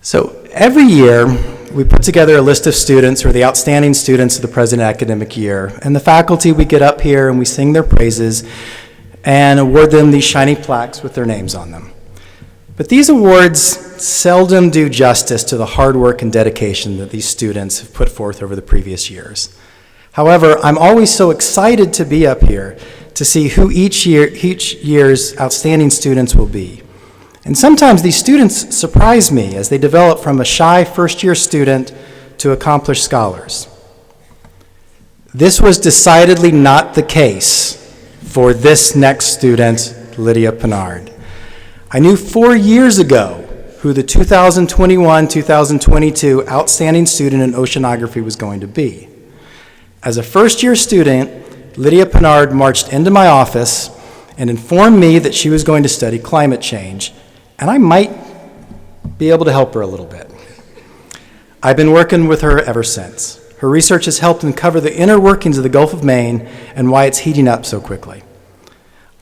So every year, we put together a list of students who are the outstanding students of the present academic year. And the faculty, we get up here and we sing their praises and award them these shiny plaques with their names on them. But these awards seldom do justice to the hard work and dedication that these students have put forth over the previous years. However, I'm always so excited to be up here to see who each year's outstanding students will be. And sometimes these students surprise me as they develop from a shy first-year student to accomplished scholars. This was decidedly not the case for this next student, Lydia Pinard. I knew 4 years ago who the 2021-2022 Outstanding Student in Oceanography was going to be. As a first-year student, Lydia Pinard marched into my office and informed me that she was going to study climate change, and I might be able to help her a little bit. I've been working with her ever since. Her research has helped uncover the inner workings of the Gulf of Maine and why it's heating up so quickly.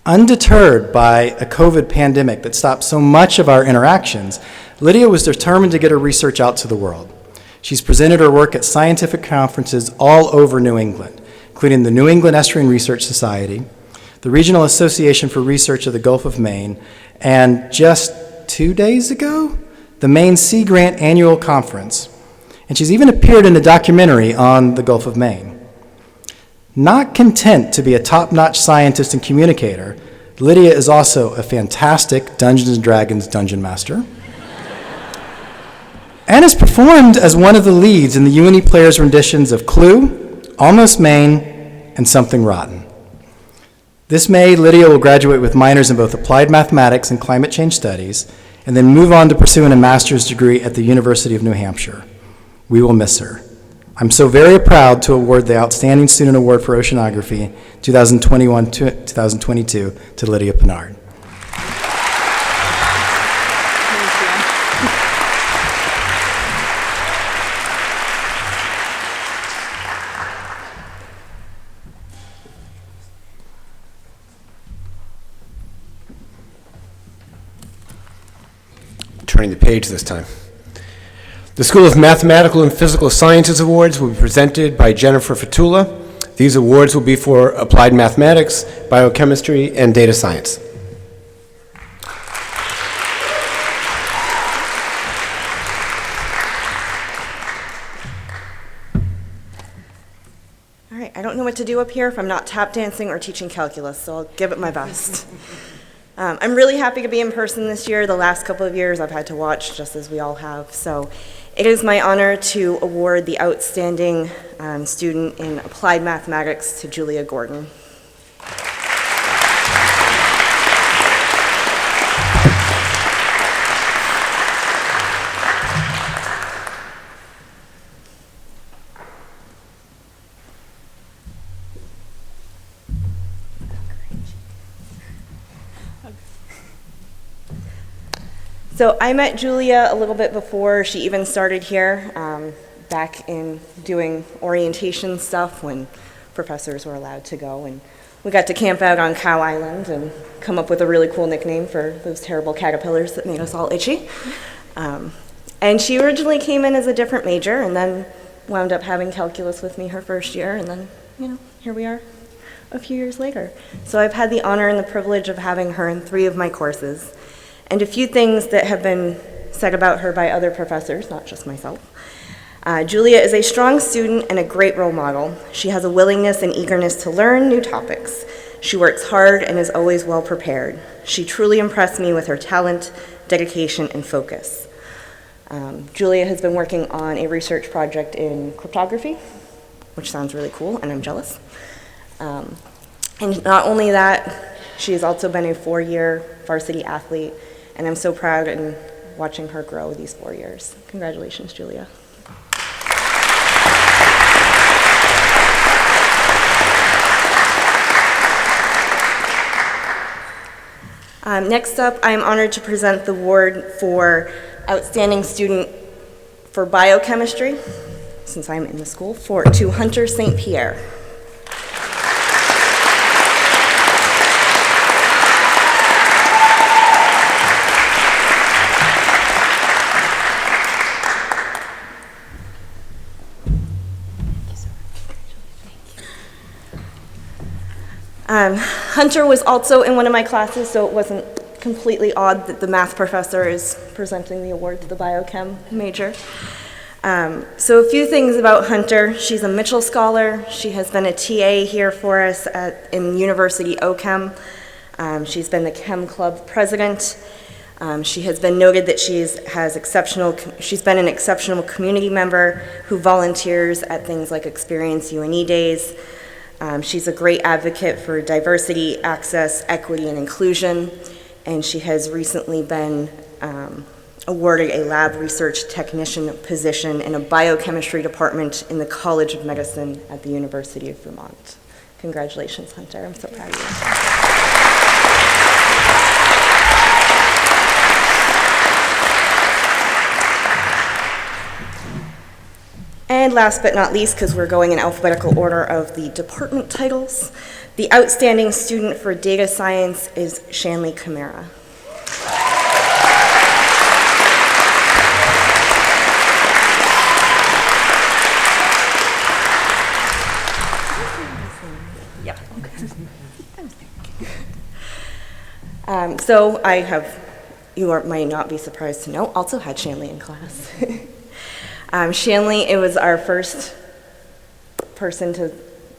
Undeterred by a COVID pandemic that stopped so much of our interactions, Lydia was determined to get her research out to the world. She's presented her work at scientific conferences all over New England, including the New England Estuarine Research Society, the Regional Association for Research of the Gulf of Maine, and just 2 days ago, the Maine Sea Grant Annual Conference. And she's even appeared in a documentary on the Gulf of Maine. Not content to be a top-notch scientist and communicator, Lydia is also a fantastic Dungeons & Dragons dungeon master and has performed as one of the leads in the UNE players' renditions of Clue, Almost Maine, and Something Rotten. This May, Lydia will graduate with minors in both applied mathematics and climate change studies, and then move on to pursuing a master's degree at the University of New Hampshire. We will miss her. I'm so very proud to award the Outstanding Student Award for Oceanography 2021-2022 to Lydia Pinard. Turning the page this time. The School of Mathematical and Physical Sciences Awards will be presented by Jennifer Fatula. These awards will be for applied mathematics, biochemistry, and data science. All right, I don't know what to do up here if I'm not tap dancing or teaching calculus, so I'll give it my best. I'm really happy to be in person this year. The last couple of years I've had to watch, just as we all have. So it is my honor to award the Outstanding Student in Applied Mathematics to Julia Gordon. So I met Julia a little bit before she even started here, back in doing orientation stuff when professors were allowed to go. And we got to camp out on Cow Island and come up with a really cool nickname for those terrible caterpillars that made us all itchy. And she originally came in as a different major, and then wound up having calculus with me her first year, and then, here we are a few years later. So I've had the honor and the privilege of having her in 3 of my courses. And a few things that have been said about her by other professors, not just myself. Julia is a strong student and a great role model. She has a willingness and eagerness to learn new topics. She works hard and is always well prepared. She truly impressed me with her talent, dedication, and focus. Julia has been working on a research project in cryptography, which sounds really cool, and I'm jealous. And not only that, she has also been a 4-year varsity athlete, and I'm so proud in watching her grow these 4 years. Congratulations, Julia. Next up, I am honored to present the award for Outstanding Student for Biochemistry, since I'm in the school, to Hunter St. Pierre. Hunter was also in one of my classes, so it wasn't completely odd that the math professor is presenting the award to the biochem major. So a few things about Hunter. She's a Mitchell Scholar. She has been a TA here for us in University OChem. She's been the Chem Club president. She has been noted that she's been an exceptional community member who volunteers at things like Experiential UNE Days. She's a great advocate for diversity, access, equity, and inclusion, and she has recently been awarded a lab research technician position in a biochemistry department in the College of Medicine at the University of Vermont. Congratulations, Hunter. I'm so proud of you. And last but not least, because we're going in alphabetical order of the department titles, the Outstanding Student for Data Science is Shanley Camara. Yeah. Okay. So you might not be surprised to know, also had Shanley in class. Shanley, it was our first person to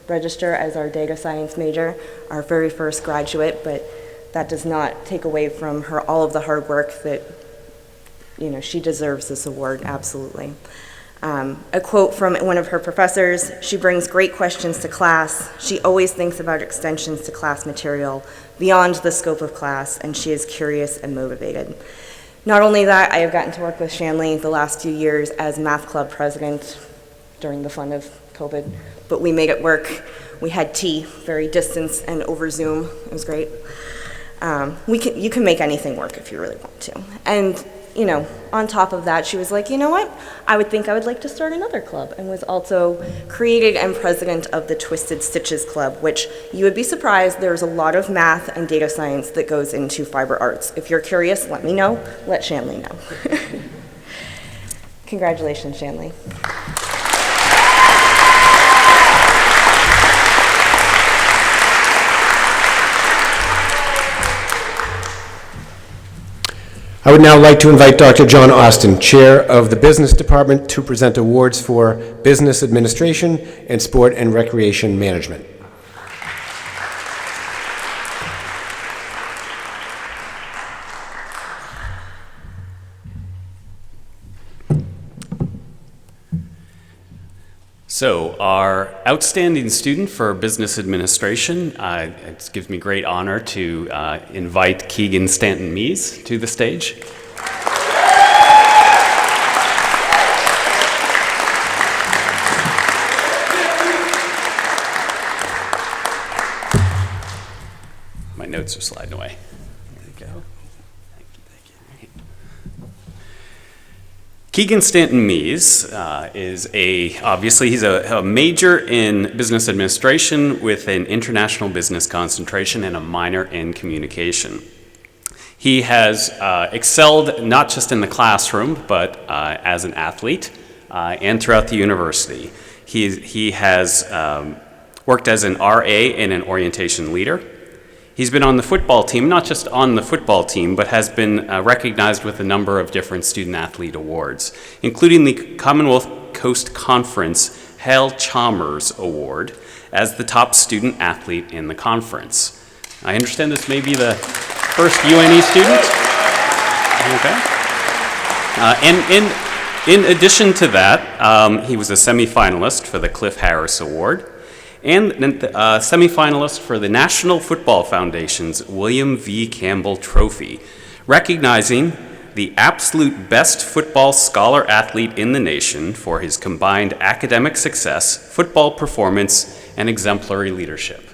register as our data science major, our very first graduate, but that does not take away from her all of the hard work that, she deserves this award, absolutely. A quote from one of her professors: "She brings great questions to class. She always thinks about extensions to class material beyond the scope of class, and she is curious and motivated." Not only that, I have gotten to work with Shanley the last few years as math club president during the fun of COVID, but we made it work. We had tea, very distant and over Zoom. It was great. You can make anything work if you really want to. And, on top of that, she was like, you know what? I would like to start another club, and was also created and president of the Twisted Stitches Club, which you would be surprised, there's a lot of math and data science that goes into fiber arts. If you're curious, let me know. Let Shanley know. Congratulations, Shanley. I would now like to invite Dr. John Austin, Chair of the Business Department, to present awards for Business Administration and Sport and Recreation Management. So, our outstanding student for business administration, it gives me great honor to invite Keegan Stanton-Mees to the stage. My notes are sliding away. There we go. Keegan Stanton-Mees he's a major in business administration with an international business concentration and a minor in communication. He has excelled not just in the classroom, but as an athlete. and throughout the university. He has worked as an RA and an orientation leader. He's been on the football team, not just on the football team, but has been recognized with a number of different student-athlete awards, including the Commonwealth Coast Conference Hal Chalmers Award as the top student-athlete in the conference. I understand this may be the first UNE student. Okay. And in addition to that, he was a semifinalist for the Cliff Harris Award and a semifinalist for the National Football Foundation's William V. Campbell Trophy, recognizing the absolute best football scholar-athlete in the nation for his combined academic success, football performance, and exemplary leadership.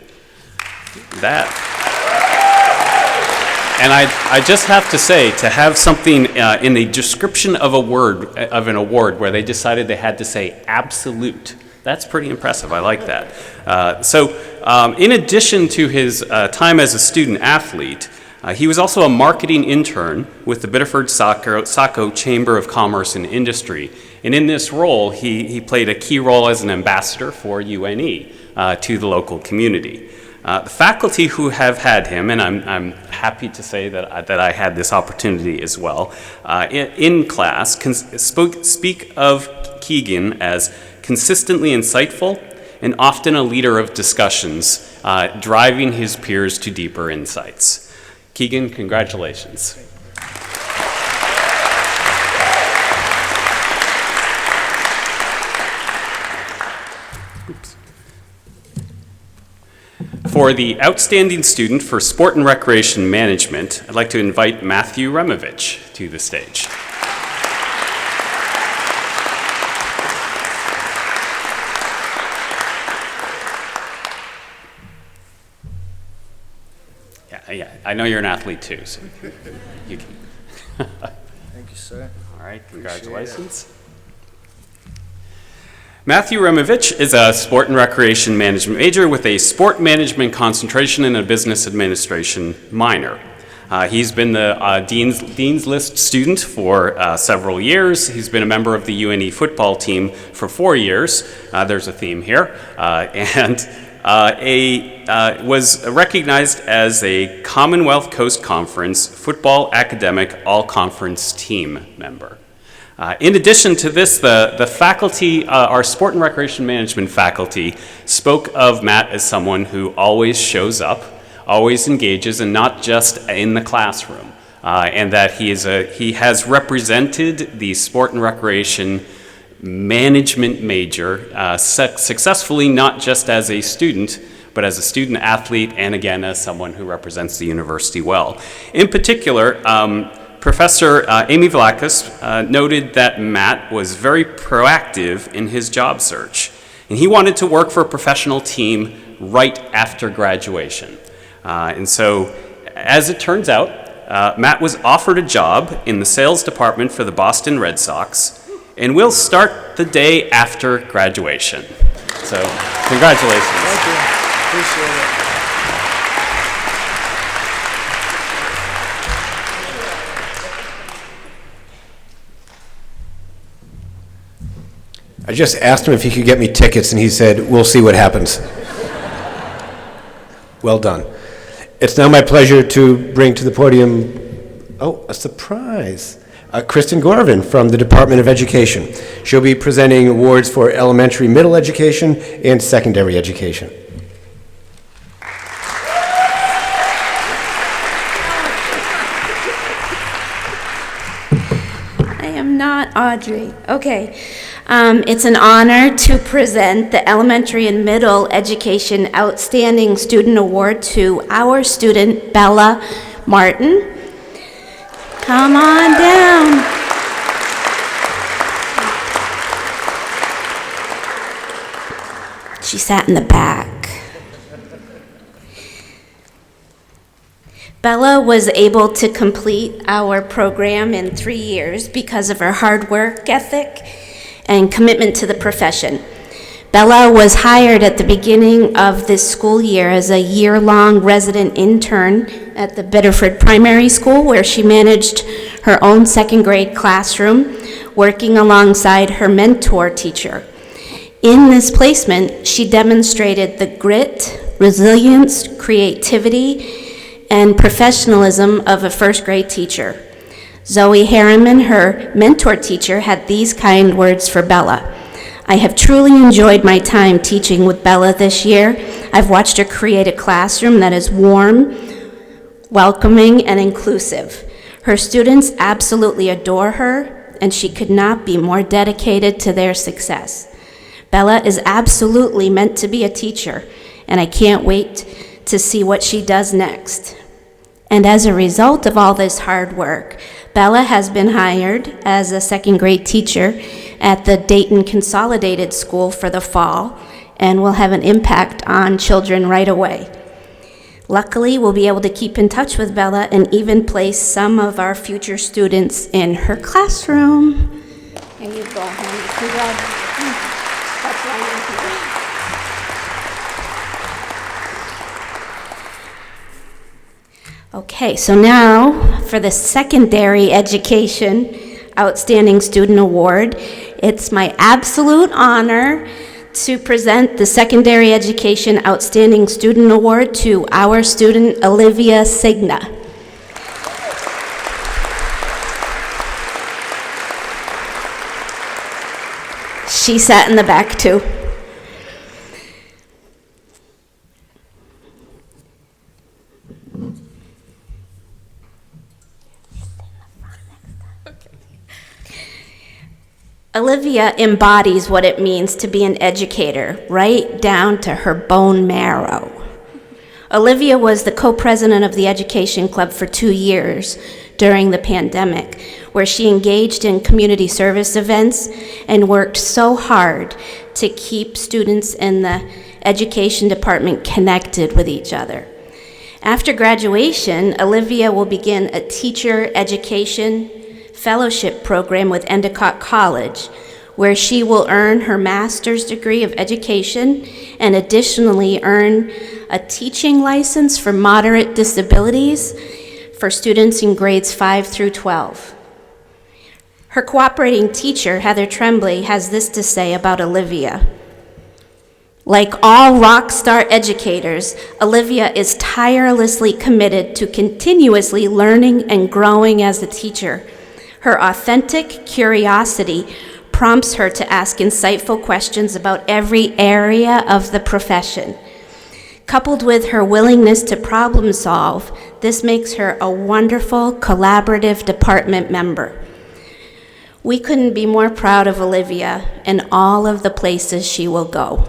And I just have to say, to have something in the description of an award where they decided they had to say absolute, that's pretty impressive. I like that. So in addition to his time as a student athlete, he was also a marketing intern with the Biddeford-Saco Chamber of Commerce and Industry. And in this role, he played a key role as an ambassador for UNE to the local community. The faculty who have had him, and I'm happy to say that I had this opportunity as well, in class, speak of Keegan as consistently insightful and often a leader of discussions, driving his peers to deeper insights. Keegan, congratulations. For the outstanding student for Sport and Recreation Management, I'd like to invite Matthew Removich to the stage. Yeah, I know you're an athlete too, so you can. Thank you, sir. All right, congratulations. Matthew Removich is a sport and recreation management major with a sport management concentration and a business administration minor. He's been the Dean's List student for several years. He's been a member of the UNE football team for 4 years. There's a theme here. And was recognized as a Commonwealth Coast Conference football academic all-conference team member. In addition to this, the faculty, our sport and recreation management faculty, spoke of Matt as someone who always shows up, always engages, and not just in the classroom, and that he has represented the sport and recreation management major successfully, not just as a student, but as a student athlete, and again, as someone who represents the university well. In particular, Professor Amy Vlachis noted that Matt was very proactive in his job search, and he wanted to work for a professional team right after graduation. And so, as it turns out, Matt was offered a job in the sales department for the Boston Red Sox, and will start the day after graduation. So, congratulations. Thank you. Appreciate it. I just asked him if he could get me tickets, and he said, "We'll see what happens." Well done. It's now my pleasure to bring to the podium, a surprise, Kristen Gorvin from the Department of Education. She'll be presenting awards for elementary, middle education, and secondary education. I am not Audrey. Okay. It's an honor to present the Elementary and Middle Education Outstanding Student Award to our student, Bella Martin. Come on down. She sat in the back. Bella was able to complete our program in 3 years because of her hard work ethic and commitment to the profession. Bella was hired at the beginning of this school year as a year-long resident intern at the Biddeford Primary School, where she managed her own second grade classroom working alongside her mentor teacher. In this placement, she demonstrated the grit, resilience, creativity, and professionalism of a first grade teacher. Zoe Harriman, her mentor teacher, had these kind words for Bella. I have truly enjoyed my time teaching with Bella this year. I've watched her create a classroom that is warm, welcoming, and inclusive. Her students absolutely adore her, and she could not be more dedicated to their success. Bella is absolutely meant to be a teacher, and I can't wait to see what she does next. And as a result of all this hard work, Bella has been hired as a second grade teacher at the Dayton Consolidated School for the fall and will have an impact on children right away. Luckily, we'll be able to keep in touch with Bella and even place some of our future students in her classroom. Here you go, honey. Congratulations. Okay, so now for the Secondary Education Outstanding Student Award. It's my absolute honor to present the Secondary Education Outstanding Student Award to our student, Olivia Signa. She sat in the back too. Olivia embodies what it means to be an educator, right down to her bone marrow. Olivia was the co-president of the Education Club for 2 years during the pandemic, where she engaged in community service events and worked so hard to keep students in the education department connected with each other. After graduation, Olivia will begin a teacher education fellowship program with Endicott College, where she will earn her master's degree of education and additionally earn a teaching license for moderate disabilities for students in grades 5 through 12. Her cooperating teacher, Heather Tremblay, has this to say about Olivia. Like all rock star educators, Olivia is tirelessly committed to continuously learning and growing as a teacher. Her authentic curiosity prompts her to ask insightful questions about every area of the profession. Coupled with her willingness to problem solve, this makes her a wonderful collaborative department member. We couldn't be more proud of Olivia and all of the places she will go.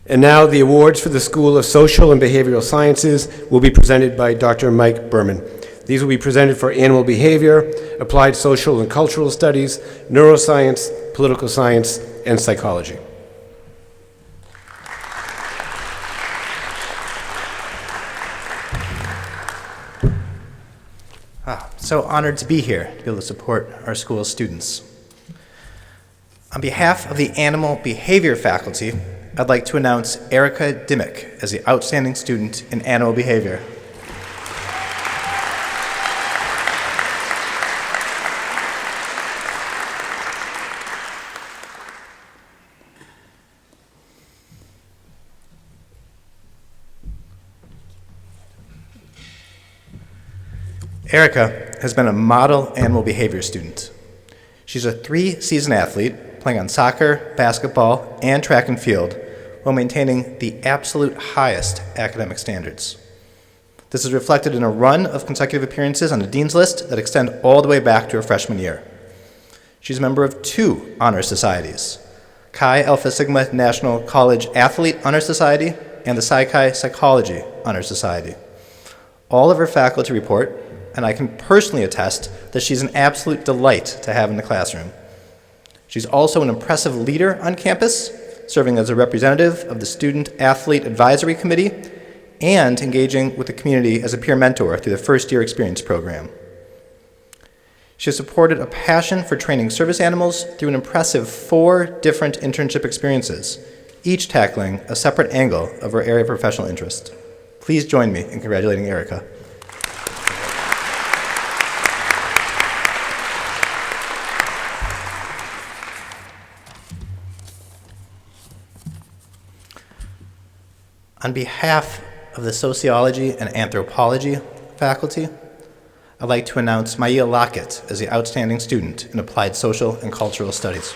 And now the awards for the School of Social and Behavioral Sciences will be presented by Dr. Mike Berman. These will be presented for animal behavior, applied social and cultural studies, neuroscience, political science, and psychology. So honored to be here to be able to support our school's students. On behalf of the animal behavior faculty, I'd like to announce Erica Dimmick as the outstanding student in animal behavior. Erica has been a model animal behavior student. She's a 3-season athlete playing on soccer, basketball, and track and field while maintaining the absolute highest academic standards. This is reflected in a run of consecutive appearances on the Dean's List that extend all the way back to her freshman year. She's a member of 2 honor societies, Chi Alpha Sigma National College Athlete Honor Society and the Psi Chi Psychology Honor Society. All of her faculty report, and I can personally attest that she's an absolute delight to have in the classroom. She's also an impressive leader on campus, serving as a representative of the Student Athlete Advisory Committee and engaging with the community as a peer mentor through the First Year Experience program. She has supported a passion for training service animals through an impressive 4 different internship experiences, each tackling a separate angle of her area of professional interest. Please join me in congratulating Erica. On behalf of the Sociology and Anthropology faculty, I'd like to announce Maya Lockett as the Outstanding Student in Applied Social and Cultural Studies.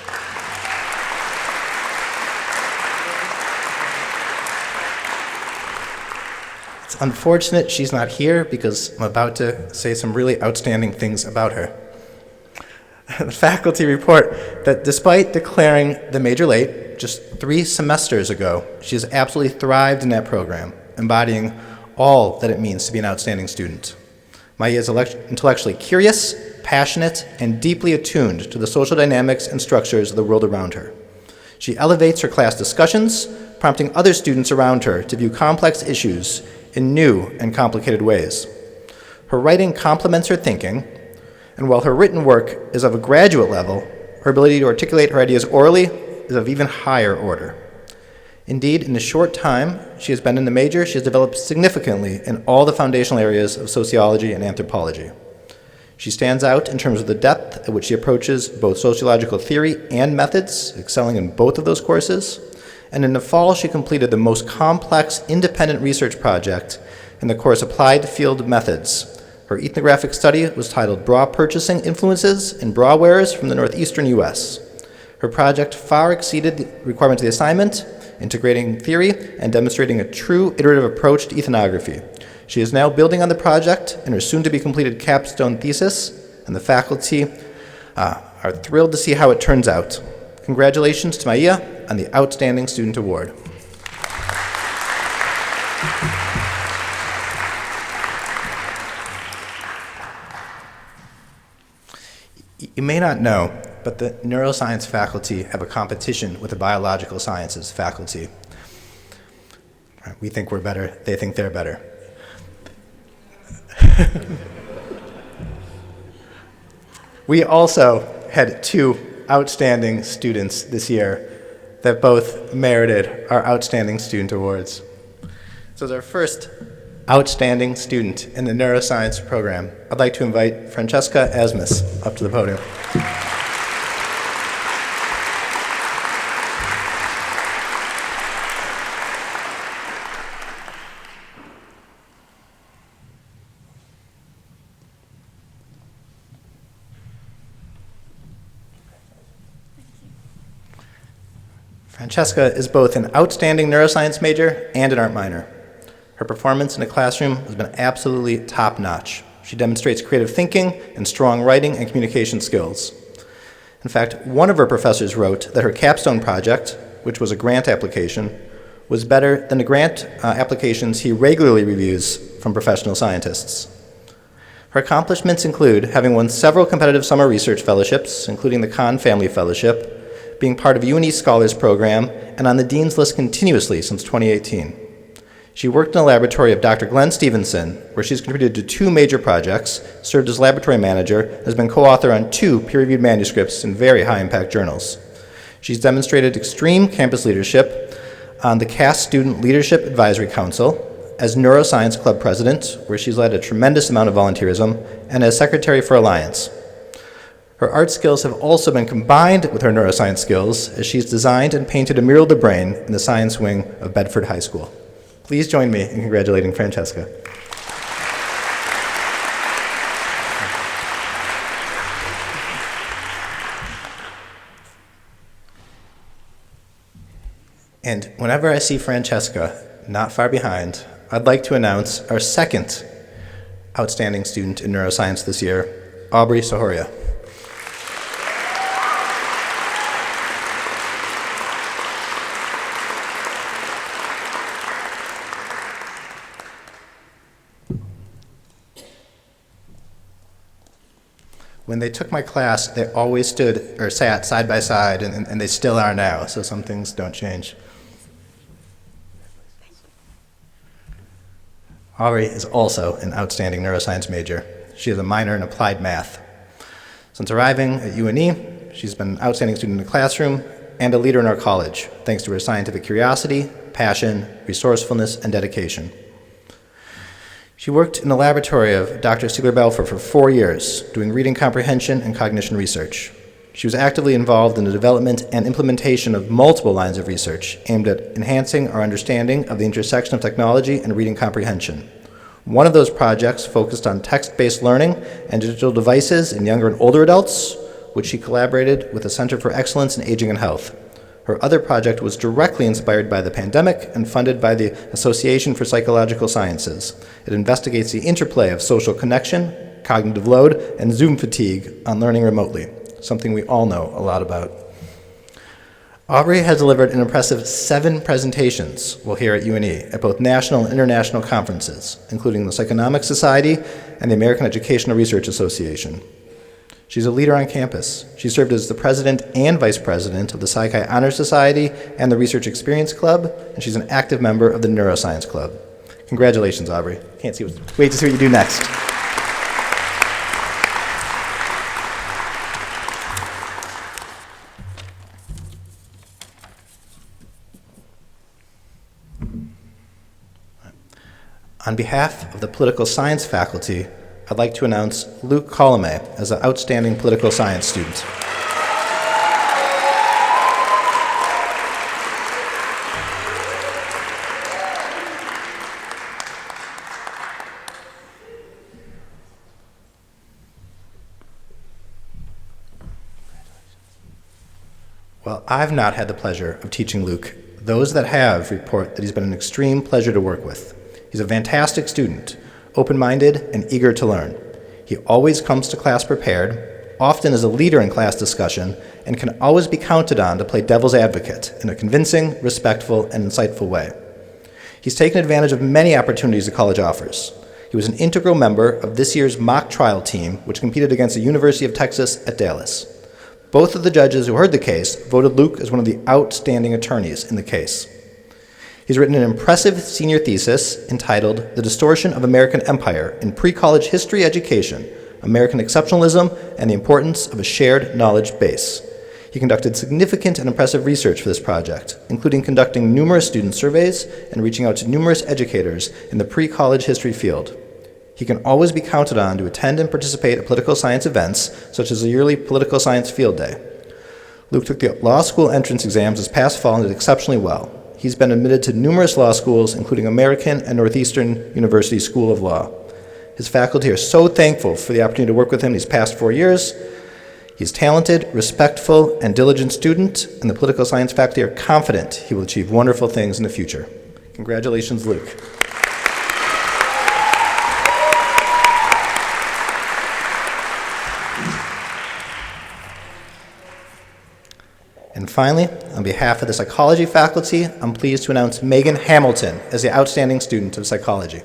It's unfortunate she's not here because I'm about to say some really outstanding things about her. The faculty report that despite declaring the major late just 3 semesters ago, she has absolutely thrived in that program, embodying all that it means to be an outstanding student. Maya is intellectually curious, passionate, and deeply attuned to the social dynamics and structures of the world around her. She elevates her class discussions, prompting other students around her to view complex issues in new and complicated ways. Her writing complements her thinking, and while her written work is of a graduate level, her ability to articulate her ideas orally is of even higher order. Indeed, in the short time she has been in the major, she has developed significantly in all the foundational areas of sociology and anthropology. She stands out in terms of the depth at which she approaches both sociological theory and methods, excelling in both of those courses. And in the fall, she completed the most complex independent research project in the course Applied Field Methods. Her ethnographic study was titled Bra Purchasing Influences in Bra Wearers from the Northeastern U.S. Her project far exceeded the requirements of the assignment, integrating theory and demonstrating a true iterative approach to ethnography. She is now building on the project in her soon-to-be-completed capstone thesis, and the faculty are thrilled to see how it turns out. Congratulations to Maya on the Outstanding Student Award. You may not know, but the neuroscience faculty have a competition with the biological sciences faculty. We think we're better, they think they're better. We also had 2 outstanding students this year that both merited our Outstanding Student Awards. So as our first outstanding student in the neuroscience program, I'd like to invite Francesca Asmus up to the podium. Francesca is both an outstanding neuroscience major and an art minor. Her performance in the classroom has been absolutely top-notch. She demonstrates creative thinking and strong writing and communication skills. In fact, one of her professors wrote that her capstone project, which was a grant application, was better than the grant applications he regularly reviews from professional scientists. Her accomplishments include having won several competitive summer research fellowships, including the Kahn Family Fellowship, being part of UNE Scholars Program, and on the Dean's List continuously since 2018. She worked in the laboratory of Dr. Glenn Stevenson, where she's contributed to 2 major projects, served as laboratory manager, and has been co-author on 2 peer-reviewed manuscripts in very high-impact journals. She's demonstrated extreme campus leadership on the Cass Student Leadership Advisory Council, as Neuroscience Club President, where she's led a tremendous amount of volunteerism, and as Secretary for Alliance. Her art skills have also been combined with her neuroscience skills, as she's designed and painted a mural of the brain in the science wing of Bedford High School. Please join me in congratulating Francesca. And whenever I see Francesca not far behind, I'd like to announce our second outstanding student in neuroscience this year, Aubrey Sahoria. When they took my class, they always stood or sat side by side, and they still are now, so some things don't change. Aubrey is also an outstanding neuroscience major. She has a minor in applied math. Since arriving at UNE, she's been an outstanding student in the classroom and a leader in our college, thanks to her scientific curiosity, passion, resourcefulness, and dedication. She worked in the laboratory of Dr. Siegler-Balfour for 4 years, doing reading comprehension and cognition research. She was actively involved in the development and implementation of multiple lines of research aimed at enhancing our understanding of the intersection of technology and reading comprehension. One of those projects focused on text-based learning and digital devices in younger and older adults, which she collaborated with the Center for Excellence in Aging and Health. Her other project was directly inspired by the pandemic and funded by the Association for Psychological Sciences. It investigates the interplay of social connection, cognitive load, and Zoom fatigue on learning remotely, something we all know a lot about. Aubrey has delivered an impressive 7 presentations while here at UNE at both national and international conferences, including the Psychonomic Society and the American Educational Research Association. She's a leader on campus. She served as the president and vice president of the Psychi Honor Society and the Research Experience Club, and she's an active member of the Neuroscience Club. Congratulations, Aubrey. Wait to see what you do next. On behalf of the political science faculty, I'd like to announce Luke Colomé as an outstanding political science student. While I've not had the pleasure of teaching Luke, those that have report that he's been an extreme pleasure to work with. He's a fantastic student, open-minded and eager to learn. He always comes to class prepared, often is a leader in class discussion, and can always be counted on to play devil's advocate in a convincing, respectful, and insightful way. He's taken advantage of many opportunities the college offers. He was an integral member of this year's mock trial team, which competed against the University of Texas at Dallas. Both of the judges who heard the case voted Luke as one of the outstanding attorneys in the case. He's written an impressive senior thesis entitled The Distortion of American Empire in Pre-College History Education, American Exceptionalism, and the Importance of a Shared Knowledge Base. He conducted significant and impressive research for this project, including conducting numerous student surveys and reaching out to numerous educators in the pre-college history field. He can always be counted on to attend and participate at political science events, such as the yearly Political Science Field Day. Luke took the law school entrance exams this past fall and did exceptionally well. He's been admitted to numerous law schools, including American and Northeastern University School of Law. His faculty are so thankful for the opportunity to work with him these past 4 years. He's a talented, respectful, and diligent student, and the political science faculty are confident he will achieve wonderful things in the future. Congratulations, Luke. And finally, on behalf of the psychology faculty, I'm pleased to announce Megan Hamilton as the outstanding student of psychology.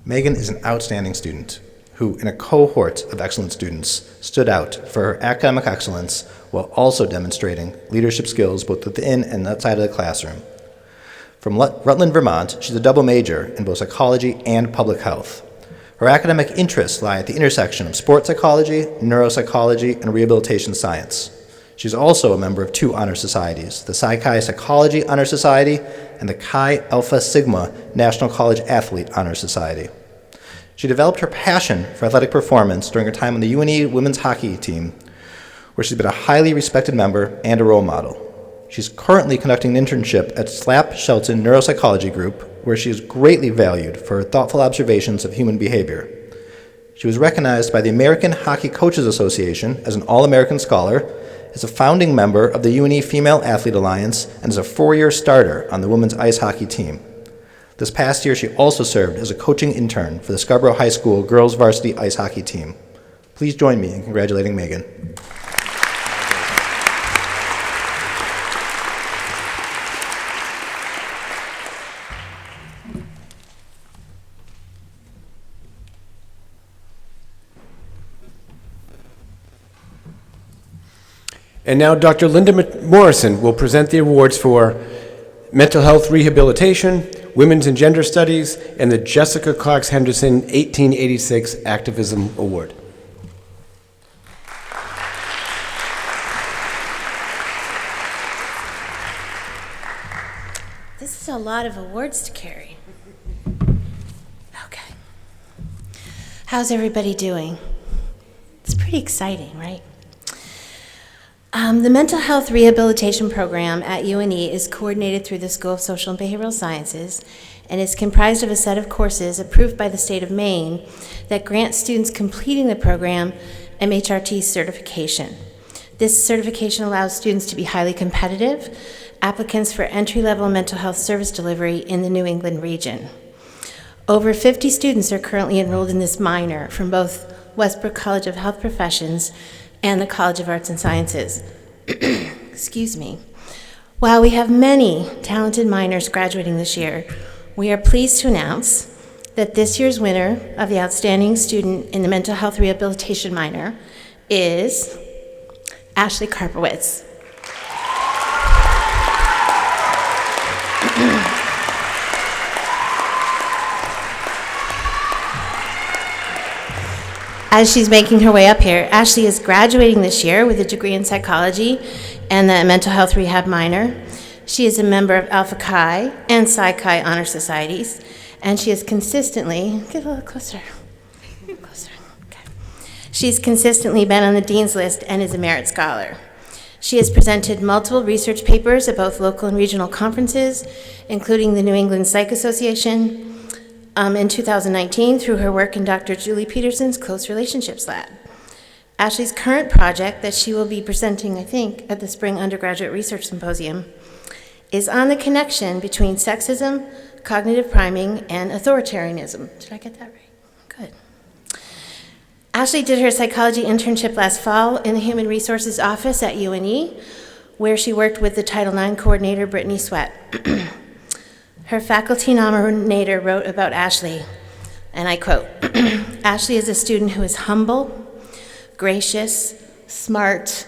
Megan is an outstanding student who, in a cohort of excellent students, stood out for her academic excellence while also demonstrating leadership skills both within and outside of the classroom. From Rutland, Vermont, she's a double major in both psychology and public health. Her academic interests lie at the intersection of sports psychology, neuropsychology, and rehabilitation science. She's also a member of 2 honor societies, the Psi Chi Psychology Honor Society and the Chi Alpha Sigma National College Athlete Honor Society. She developed her passion for athletic performance during her time on the UNE women's hockey team, where she's been a highly respected member and a role model. She's currently conducting an internship at Slap Shelton Neuropsychology Group, where she is greatly valued for her thoughtful observations of human behavior. She was recognized by the American Hockey Coaches Association as an All-American Scholar, is a founding member of the UNE Female Athlete Alliance, and is a 4-year starter on the women's ice hockey team. This past year, she also served as a coaching intern for the Scarborough High School girls varsity ice hockey team. Please join me in congratulating Megan. And now Dr. Linda Morrison will present the awards for Mental Health Rehabilitation, Women's and Gender Studies, and the Jessica Cox Henderson 1886 Activism Award. This is a lot of awards to carry. Okay. How's everybody doing? It's pretty exciting, right? The Mental Health Rehabilitation Program at UNE is coordinated through the School of Social and Behavioral Sciences and is comprised of a set of courses approved by the state of Maine that grant students completing the program MHRT certification. This certification allows students to be highly competitive applicants for entry-level mental health service delivery in the New England region. Over 50 students are currently enrolled in this minor from both Westbrook College of Health Professions and the College of Arts and Sciences. Excuse me. While we have many talented minors graduating this year, we are pleased to announce that this year's winner of the Outstanding Student in the Mental Health Rehabilitation minor is Ashley Karpowitz. As she's making her way up here, Ashley is graduating this year with a degree in psychology and the mental health rehab minor. She is a member of Alpha Chi and Psi Chi honor societies, and she has consistently, get a little closer, okay. She's consistently been on the Dean's List and is a merit scholar. She has presented multiple research papers at both local and regional conferences, including the New England Psych Association, in 2019 through her work in Dr. Julie Peterson's Close Relationships Lab. Ashley's current project that she will be presenting, I think, at the Spring Undergraduate Research Symposium is on the connection between sexism, cognitive priming, and authoritarianism. Did I get that right? Good. Ashley did her psychology internship last fall in the Human Resources Office at UNE, where she worked with the Title IX coordinator, Brittany Sweat. Her faculty nominator wrote about Ashley, and I quote, "Ashley is a student who is humble, gracious, smart,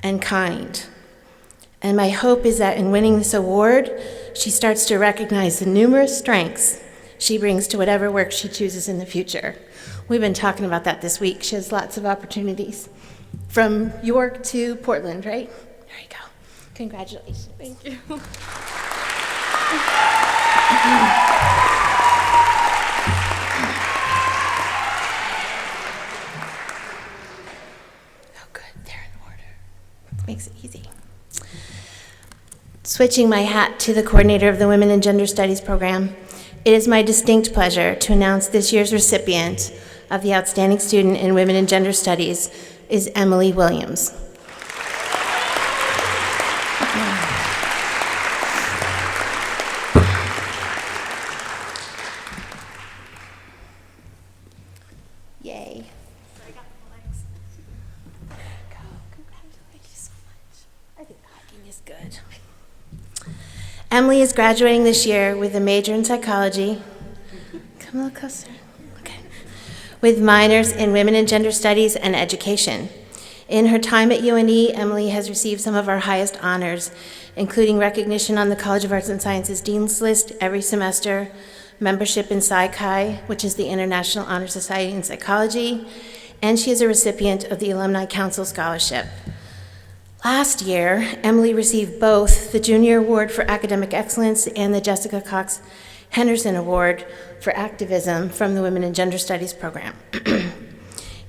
and kind. And my hope is that in winning this award, she starts to recognize the numerous strengths she brings to whatever work she chooses in the future." We've been talking about that this week. She has lots of opportunities. From York to Portland, right? There you go. Congratulations. Thank you. Oh, good. They're in order. Makes it easy. Switching my hat to the coordinator of the Women and Gender Studies program, it is my distinct pleasure to announce this year's recipient of the Outstanding Student in Women and Gender Studies is Emily Williams. Yay. I got the legs. There you go. Congratulations so much. I think hiking is good. Emily is graduating this year with a major in psychology. Come a little closer. Okay. With minors in women and gender studies and education. In her time at UNE, Emily has received some of our highest honors, including recognition on the College of Arts and Sciences Dean's List every semester, membership in Psi Chi, which is the International Honor Society in Psychology, and she is a recipient of the Alumni Council Scholarship. Last year, Emily received both the Junior Award for Academic Excellence and the Jessica Cox Henderson Award for Activism from the Women and Gender Studies program.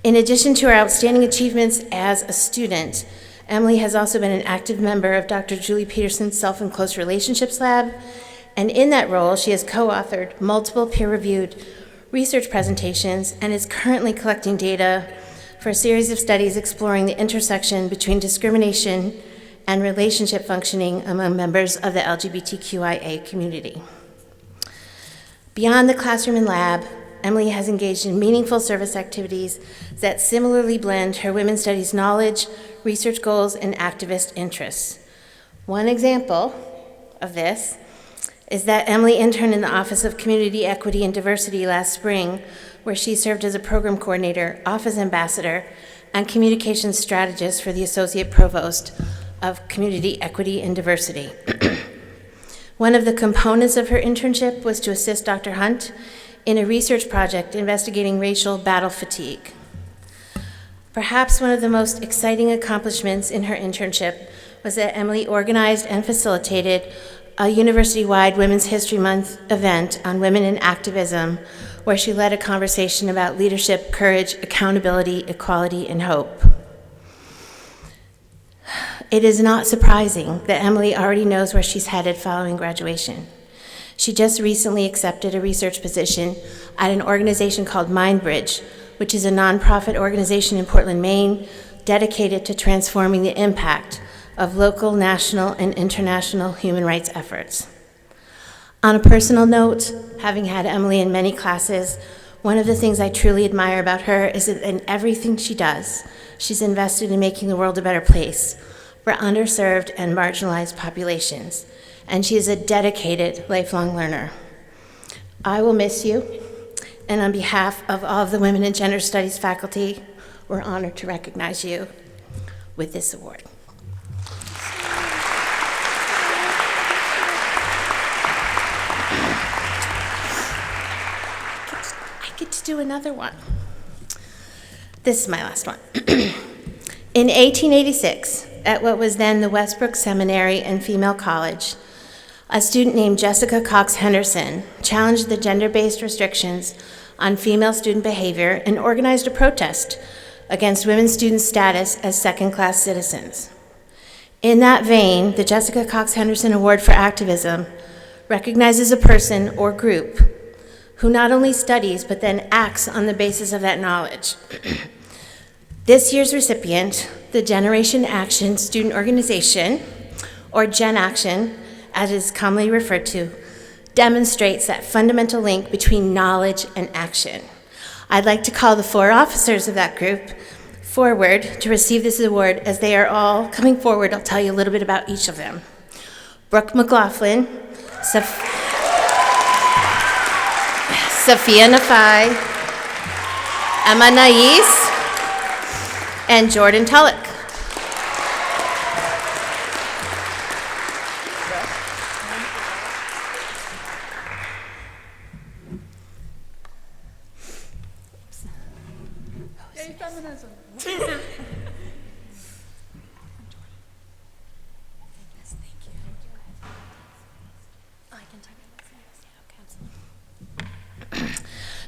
In addition to her outstanding achievements as a student, Emily has also been an active member of Dr. Julie Peterson's Self and Close Relationships Lab, and in that role, she has co-authored multiple peer-reviewed research presentations and is currently collecting data for a series of studies exploring the intersection between discrimination and relationship functioning among members of the LGBTQIA community. Beyond the classroom and lab, Emily has engaged in meaningful service activities that similarly blend her women's studies knowledge, research goals, and activist interests. One example of this is that Emily interned in the Office of Community Equity and Diversity last spring, where she served as a program coordinator, office ambassador, and communications strategist for the Associate Provost of Community Equity and Diversity. One of the components of her internship was to assist Dr. Hunt in a research project investigating racial battle fatigue. Perhaps one of the most exciting accomplishments in her internship was that Emily organized and facilitated a university-wide Women's History Month event on women in activism, where she led a conversation about leadership, courage, accountability, equality, and hope. It is not surprising that Emily already knows where she's headed following graduation. She just recently accepted a research position at an organization called MindBridge, which is a nonprofit organization in Portland, Maine, dedicated to transforming the impact of local, national, and international human rights efforts. On a personal note, having had Emily in many classes, one of the things I truly admire about her is that in everything she does, she's invested in making the world a better place for underserved and marginalized populations, and she is a dedicated lifelong learner. I will miss you, and on behalf of all of the Women and Gender Studies faculty, we're honored to recognize you with this award. I get to do another one. This is my last one. In 1886, at what was then the Westbrook Seminary and Female College, a student named Jessica Cox Henderson challenged the gender-based restrictions on female student behavior and organized a protest against women students' status as second-class citizens. In that vein, the Jessica Cox Henderson Award for Activism recognizes a person or group who not only studies but then acts on the basis of that knowledge. This year's recipient, the Generation Action Student Organization, or Gen Action, as it is commonly referred to, demonstrates that fundamental link between knowledge and action. I'd like to call the 4 officers of that group forward to receive this award. As they are all coming forward, I'll tell you a little bit about each of them. Brooke McLaughlin, Sophia Nafai, Emma Nais, and Jordan Tullock.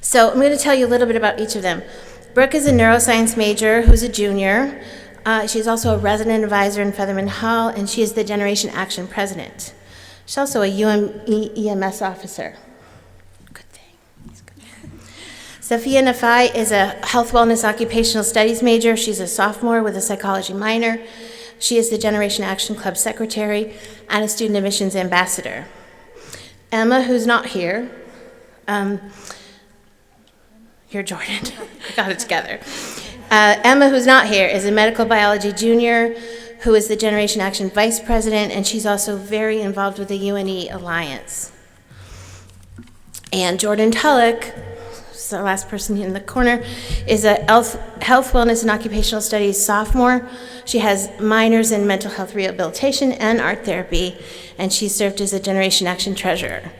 So I'm going to tell you a little bit about each of them. Brooke is a neuroscience major who's a junior. She's also a resident advisor in Featherman Hall, and she is the Generation Action president. She's also a EMS officer. Good thing. Sophia Nafai is a health, wellness, occupational studies major. She's a sophomore with a psychology minor. She is the Generation Action Club secretary and a student admissions ambassador. Emma, who's not here, Here, Jordan. I got it together. Emma, who's not here, is a medical biology junior who is the Generation Action vice president, and she's also very involved with the UNE Alliance. And Jordan Tullock, who's the last person in the corner, is a health, wellness, and occupational studies sophomore. She has minors in mental health rehabilitation and art therapy, and she served as a Generation Action treasurer.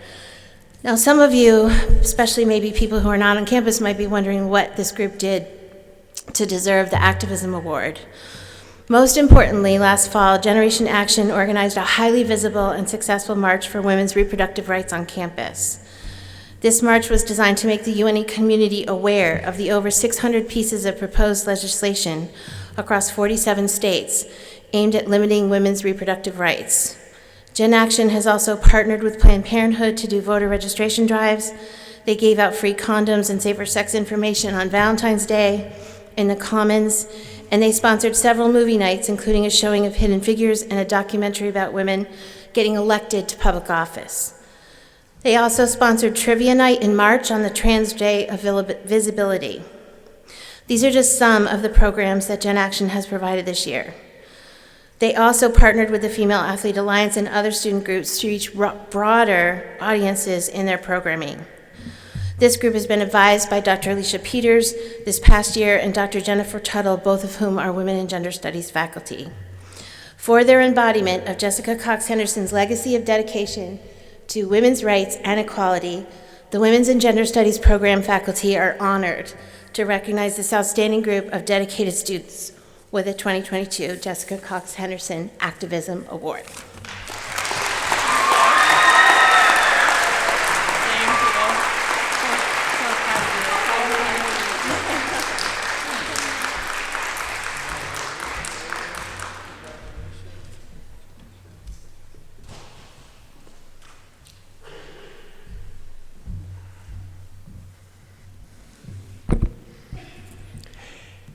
Now, some of you, especially maybe people who are not on campus, might be wondering what this group did to deserve the Activism Award. Most importantly, last fall, Generation Action organized a highly visible and successful march for women's reproductive rights on campus. This march was designed to make the UNE community aware of the over 600 pieces of proposed legislation across 47 states aimed at limiting women's reproductive rights. Gen Action has also partnered with Planned Parenthood to do voter registration drives. They gave out free condoms and safer sex information on Valentine's Day in the Commons, and they sponsored several movie nights, including a showing of Hidden Figures and a documentary about women getting elected to public office. They also sponsored Trivia Night in March on the Trans Day of Visibility. These are just some of the programs that Gen Action has provided this year. They also partnered with the Female Athlete Alliance and other student groups to reach broader audiences in their programming. This group has been advised by Dr. Alicia Peters this past year and Dr. Jennifer Tuttle, both of whom are Women and Gender Studies faculty. For their embodiment of Jessica Cox Henderson's legacy of dedication to women's rights and equality, the Women's and Gender Studies program faculty are honored to recognize this outstanding group of dedicated students with the 2022 Jessica Cox Henderson Activism Award.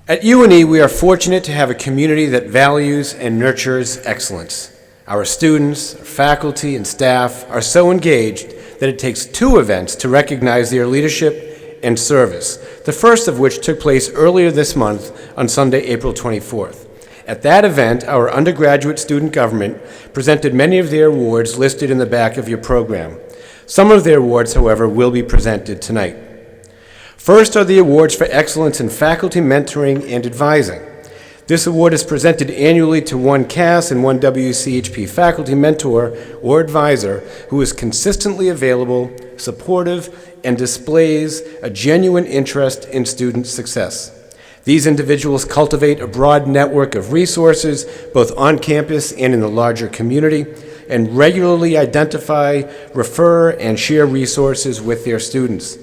At UNE, we are fortunate to have a community that values and nurtures excellence. Our students, faculty, and staff are so engaged that it takes 2 events to recognize their leadership and service, the first of which took place earlier this month on Sunday, April 24th. At that event, our undergraduate student government presented many of their awards listed in the back of your program. Some of their awards, however, will be presented tonight. First are the awards for excellence in faculty mentoring and advising. This award is presented annually to one CAS and one WCHP faculty mentor or advisor who is consistently available, supportive, and displays a genuine interest in student success. These individuals cultivate a broad network of resources, both on campus and in the larger community, and regularly identify, refer, and share resources with their students.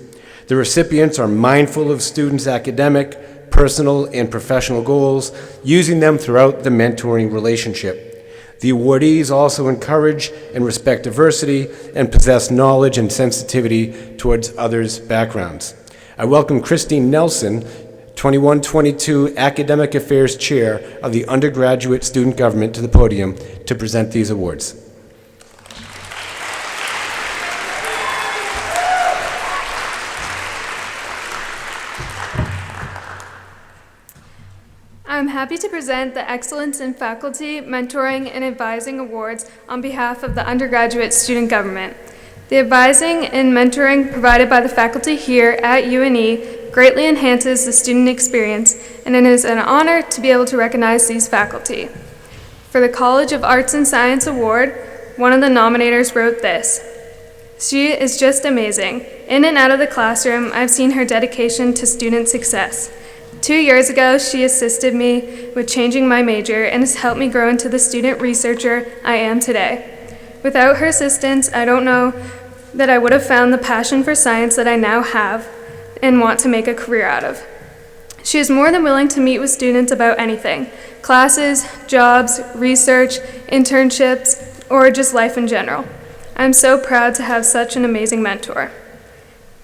The recipients are mindful of students' academic, personal, and professional goals, using them throughout the mentoring relationship. The awardees also encourage and respect diversity and possess knowledge and sensitivity towards others' backgrounds. I welcome Christine Nelson, 21-22 Academic Affairs Chair of the Undergraduate Student Government, to the podium to present these awards. I'm happy to present the Excellence in Faculty, Mentoring, and Advising Awards on behalf of the Undergraduate Student Government. The advising and mentoring provided by the faculty here at UNE greatly enhances the student experience, and it is an honor to be able to recognize these faculty. For the College of Arts and Science Award, one of the nominators wrote this: "She is just amazing. In and out of the classroom, I've seen her dedication to student success. 2 years ago, she assisted me with changing my major and has helped me grow into the student researcher I am today. Without her assistance, I don't know that I would have found the passion for science that I now have and want to make a career out of. She is more than willing to meet with students about anything: classes, jobs, research, internships, or just life in general. I'm so proud to have such an amazing mentor."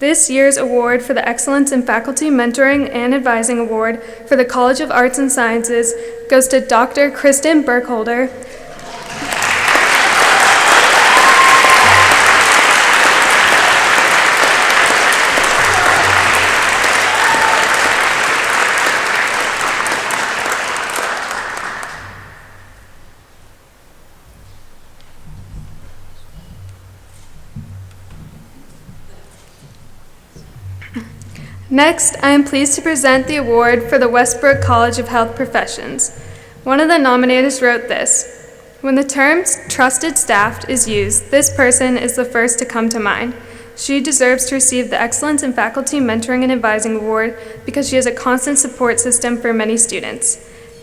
This year's award for the Excellence in Faculty Mentoring and Advising Award for the College of Arts and Sciences goes to Dr. Kristen Burkholder, Next, I am pleased to present the award for the Westbrook College of Health Professions. One of the nominators wrote this: "When the term trusted staff is used, this person is the first to come to mind. She deserves to receive the Excellence in Faculty Mentoring and Advising Award because she has a constant support system for many students.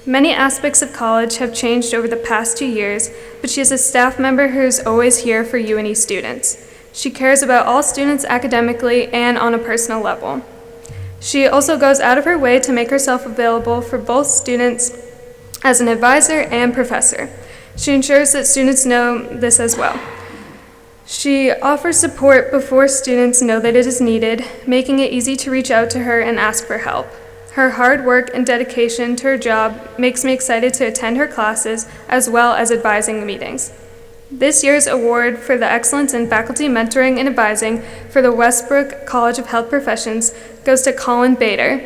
Many aspects of college have changed over the past 2 years, but she is a staff member who is always here for UNE students. She cares about all students academically and on a personal level. She also goes out of her way to make herself available for both students as an advisor and professor. She ensures that students know this as well. She offers support before students know that it is needed, making it easy to reach out to her and ask for help. Her hard work and dedication to her job makes me excited to attend her classes as well as advising meetings." This year's award for the Excellence in Faculty Mentoring and Advising for the Westbrook College of Health Professions goes to Colin Bader.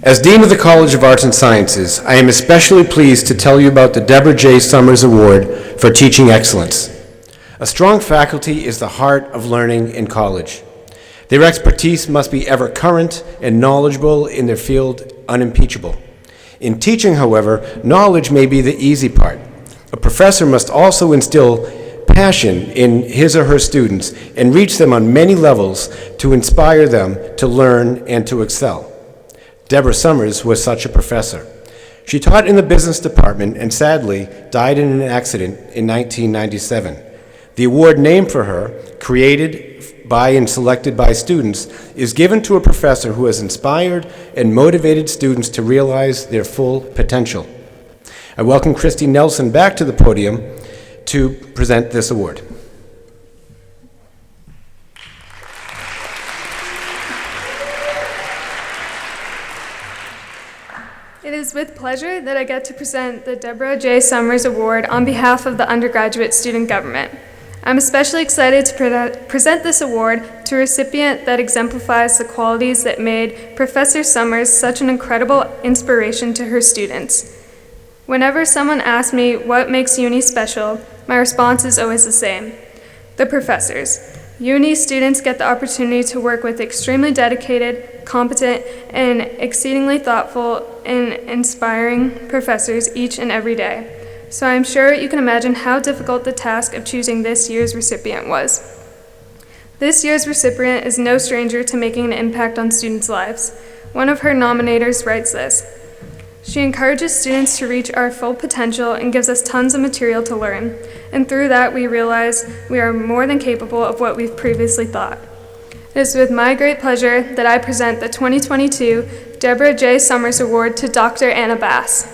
As Dean of the College of Arts and Sciences, I am especially pleased to tell you about the Deborah J. Summers Award for Teaching Excellence. A strong faculty is the heart of learning in college. Their expertise must be ever current and knowledgeable in their field, unimpeachable. In teaching, however, knowledge may be the easy part. A professor must also instill passion in his or her students and reach them on many levels to inspire them to learn and to excel. Deborah Summers was such a professor. She taught in the business department and sadly died in an accident in 1997. The award named for her, created by and selected by students, is given to a professor who has inspired and motivated students to realize their full potential. I welcome Christy Nelson back to the podium to present this award. It is with pleasure that I get to present the Deborah J. Summers Award on behalf of the undergraduate student government. I'm especially excited to present this award to a recipient that exemplifies the qualities that made Professor Summers such an incredible inspiration to her students. Whenever someone asks me what makes uni special, my response is always the same: the professors. Uni students get the opportunity to work with extremely dedicated, competent, and exceedingly thoughtful and inspiring professors each and every day. So I'm sure you can imagine how difficult the task of choosing this year's recipient was. This year's recipient is no stranger to making an impact on students' lives. One of her nominators writes this: "She encourages students to reach our full potential and gives us tons of material to learn. And through that, we realize we are more than capable of what we've previously thought." It is with my great pleasure that I present the 2022 Deborah J. Summers Award to Dr. Anna Bass.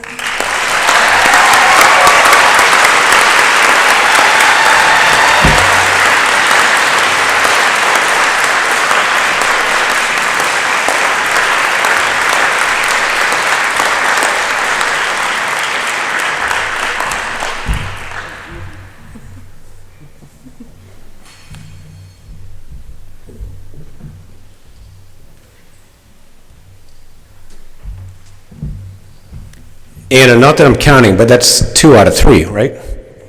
Anna, not that I'm counting, but that's 2 out of 3, right?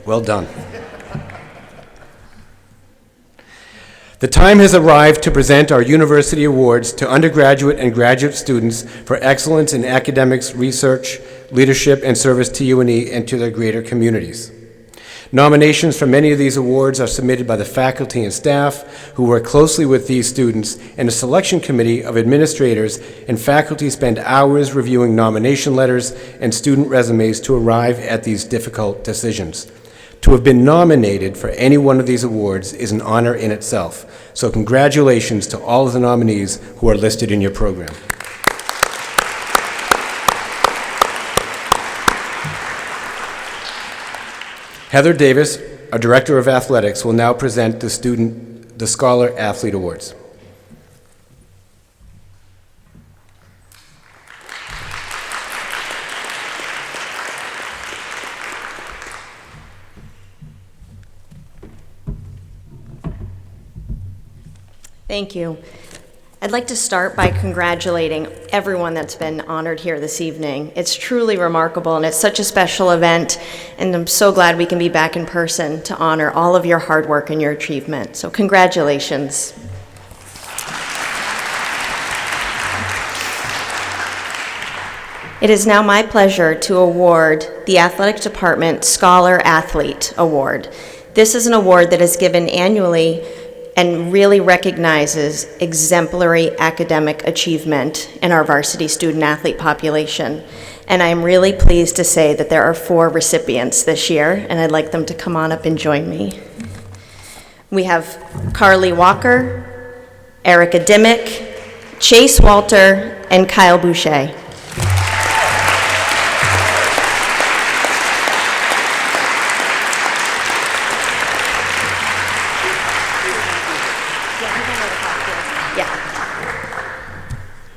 Well done. The time has arrived to present our university awards to undergraduate and graduate students for excellence in academics, research, leadership, and service to UNE and to their greater communities. Nominations for many of these awards are submitted by the faculty and staff who work closely with these students, and a selection committee of administrators and faculty spend hours reviewing nomination letters and student resumes to arrive at these difficult decisions. To have been nominated for any one of these awards is an honor in itself, so congratulations to all of the nominees who are listed in your program. Heather Davis, our Director of Athletics, will now present the Scholar Athlete Awards. Thank you. I'd like to start by congratulating everyone that's been honored here this evening. It's truly remarkable, and it's such a special event, and I'm so glad we can be back in person to honor all of your hard work and your achievement. So congratulations. It is now my pleasure to award the Athletic Department Scholar Athlete Award. This is an award that is given annually and really recognizes exemplary academic achievement in our varsity student athlete population. And I'm really pleased to say that there are 4 recipients this year, and I'd like them to come on up and join me. We have Carly Walker, Erica Dimmick, Chase Walter, and Kyle Boucher.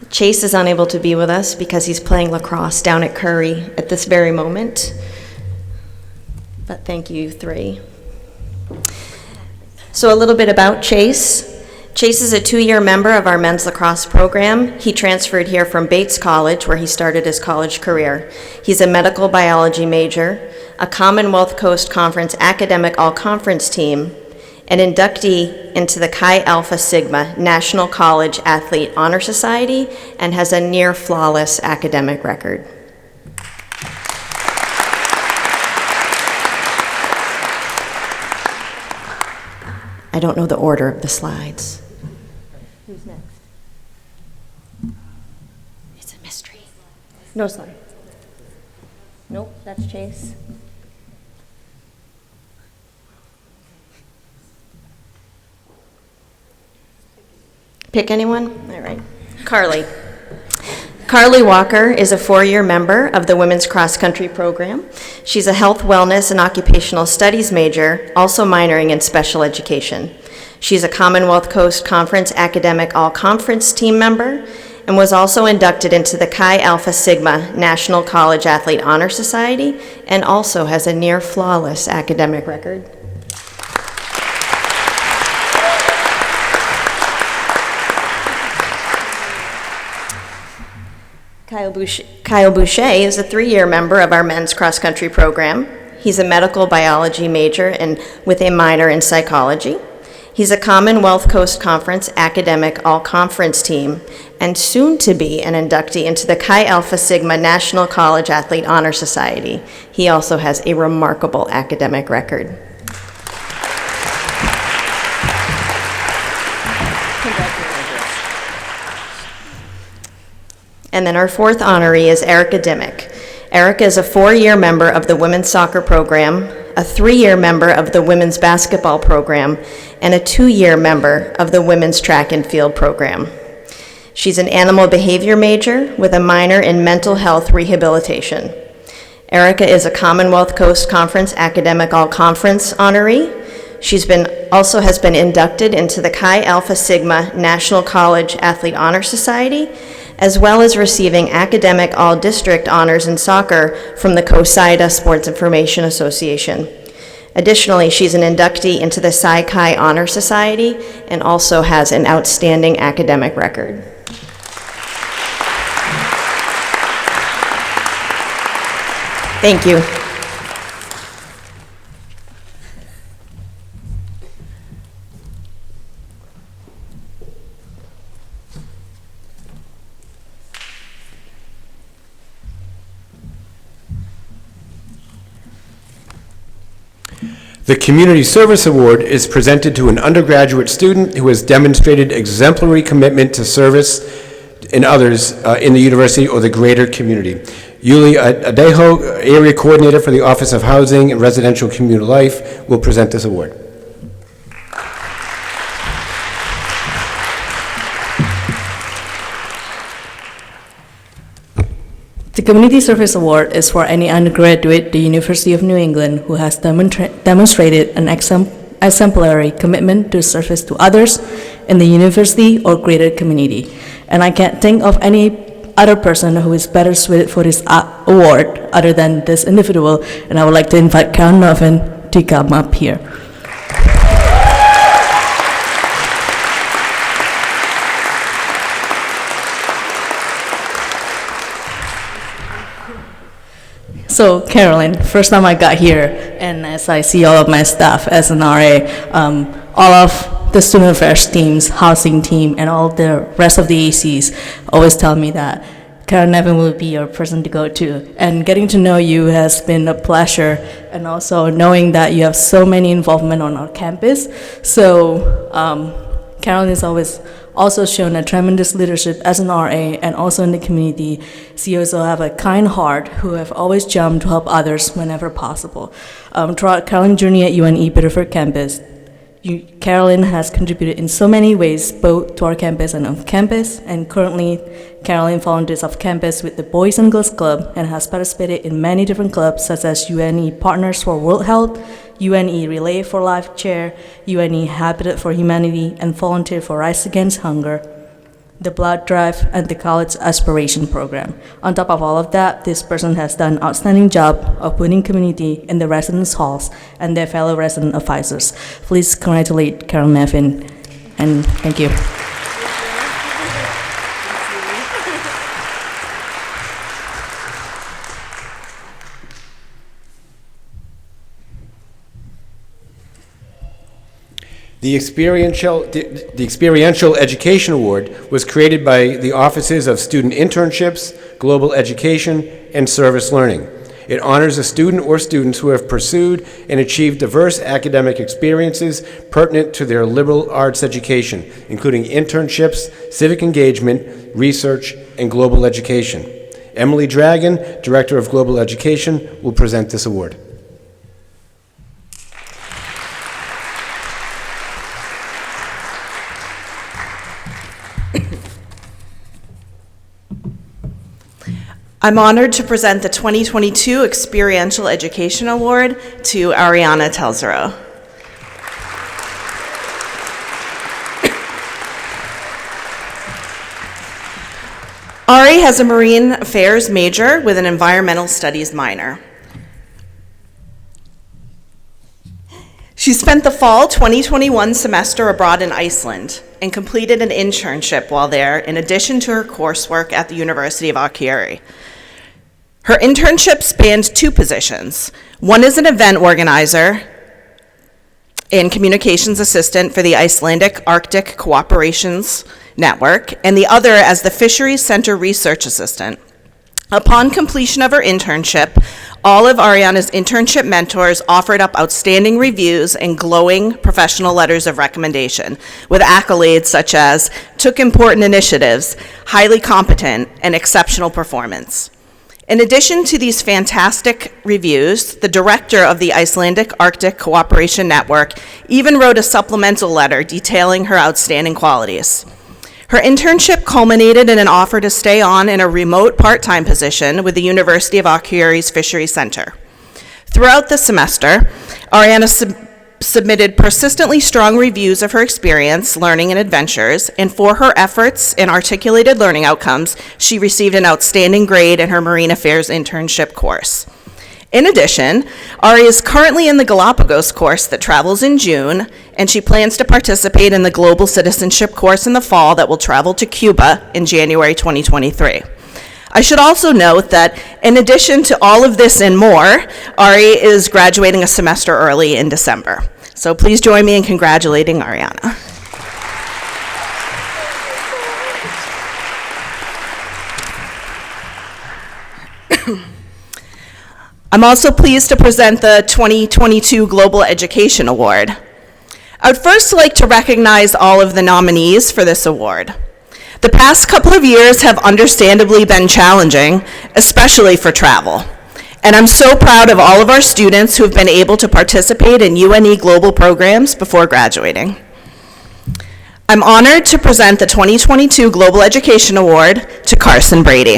Chase is unable to be with us because he's playing lacrosse down at Curry at this very moment. But thank you, 3. So a little bit about Chase. Chase is a 2-year member of our men's lacrosse program. He transferred here from Bates College, where he started his college career. He's a medical biology major, a Commonwealth Coast Conference academic all-conference team, an inductee into the Chi Alpha Sigma National College Athlete Honor Society, and has a near-flawless academic record. I don't know the order of the slides. Who's next? It's a mystery. No slide. Nope, that's Chase. Pick anyone? All right. Carly. Carly Walker is a 4-year member of the Women's Cross Country Program. She's a health, wellness, and occupational studies major, also minoring in special education. She's a Commonwealth Coast Conference academic all-conference team member and was also inducted into the Chi Alpha Sigma National College Athlete Honor Society and also has a near-flawless academic record. Kyle Boucher is a 3-year member of our men's cross-country program. He's a medical biology major and with a minor in psychology. He's a Commonwealth Coast Conference academic all-conference team and soon to be an inductee into the Chi Alpha Sigma National College Athlete Honor Society. He also has a remarkable academic record. And then our 4th honoree is Erica Dimmick. Erica is a 4-year member of the women's soccer program, a 3-year member of the women's basketball program, and a 2-year member of the women's track and field program. She's an animal behavior major with a minor in mental health rehabilitation. Erica is a Commonwealth Coast Conference academic all-conference honoree. She's also has been inducted into the Chi Alpha Sigma National College Athlete Honor Society, as well as receiving academic all-district honors in soccer from the COSIDA Sports Information Association. Additionally, she's an inductee into the Psi Chi Honor Society and also has an outstanding academic record. Thank you. The Community Service Award is presented to an undergraduate student who has demonstrated exemplary commitment to service in others in the university or the greater community. Yuli Adejo, Area Coordinator for the Office of Housing and Residential Community Life, will present this award. The Community Service Award is for any undergraduate at the University of New England who has demonstrated an exemplary commitment to service to others in the university or greater community. And I can't think of any other person who is better suited for this award other than this individual, and I would like to invite Karen Melvin to come up here. So, Carolyn, first time I got here, and as I see all of my staff as an RA, all of the student affairs teams, housing team, and all the rest of the ACs always tell me that Karen Nevin will be your person to go to. And getting to know you has been a pleasure, and also knowing that you have so many involvement on our campus. So, Carolyn is always also shown a tremendous leadership as an RA and also in the community. She also have a kind heart who have always jumped to help others whenever possible. Throughout Carolyn journey at UNE Biddeford campus, Carolyn has contributed in so many ways, both to our campus and off campus, and currently Carolyn volunteers off campus with the Boys and Girls Club and has participated in many different clubs such as UNE Partners for World Health, UNE Relay for Life Chair, UNE Habitat for Humanity, and Volunteer for Rise Against Hunger, the Blood Drive, and the College Aspiration Program. On top of all of that, this person has done an outstanding job of putting community in the residence halls and their fellow resident advisors. Please congratulate Carol Meffin. And thank you. The Experiential Education Award was created by the Offices of Student Internships, Global Education, and Service Learning. It honors a student or students who have pursued and achieved diverse academic experiences pertinent to their liberal arts education, including internships, civic engagement, research, and global education. Emily Dragon, Director of Global Education, will present this award. I'm honored to present the 2022 Experiential Education Award to Ariana Telzero. Ari has a Marine Affairs major with an Environmental Studies minor. She spent the fall 2021 semester abroad in Iceland and completed an internship while there, in addition to her coursework at the University of Akureyri. Her internship spanned two positions. One as an event organizer and communications assistant for the Icelandic Arctic Cooperations Network, and the other as the Fisheries Center research assistant. Upon completion of her internship, all of Ariana's internship mentors offered up outstanding reviews and glowing professional letters of recommendation, with accolades such as took important initiatives, highly competent, and exceptional performance. In addition to these fantastic reviews, the director of the Icelandic Arctic Cooperation Network even wrote a supplemental letter detailing her outstanding qualities. Her internship culminated in an offer to stay on in a remote part-time position with the University of Akureyri's Fisheries Center. Throughout the semester, Ariana submitted persistently strong reviews of her experience, learning, and adventures, and for her efforts in articulated learning outcomes, she received an outstanding grade in her Marine Affairs internship course. In addition, Ari is currently in the Galapagos course that travels in June, and she plans to participate in the Global Citizenship course in the fall that will travel to Cuba in January 2023. I should also note that in addition to all of this and more, Ari is graduating a semester early in December. So please join me in congratulating Ariana. I'm also pleased to present the 2022 Global Education Award. I would first like to recognize all of the nominees for this award. The past couple of years have understandably been challenging, especially for travel. And I'm so proud of all of our students who have been able to participate in UNE global programs before graduating. I'm honored to present the 2022 Global Education Award to Carson Brady.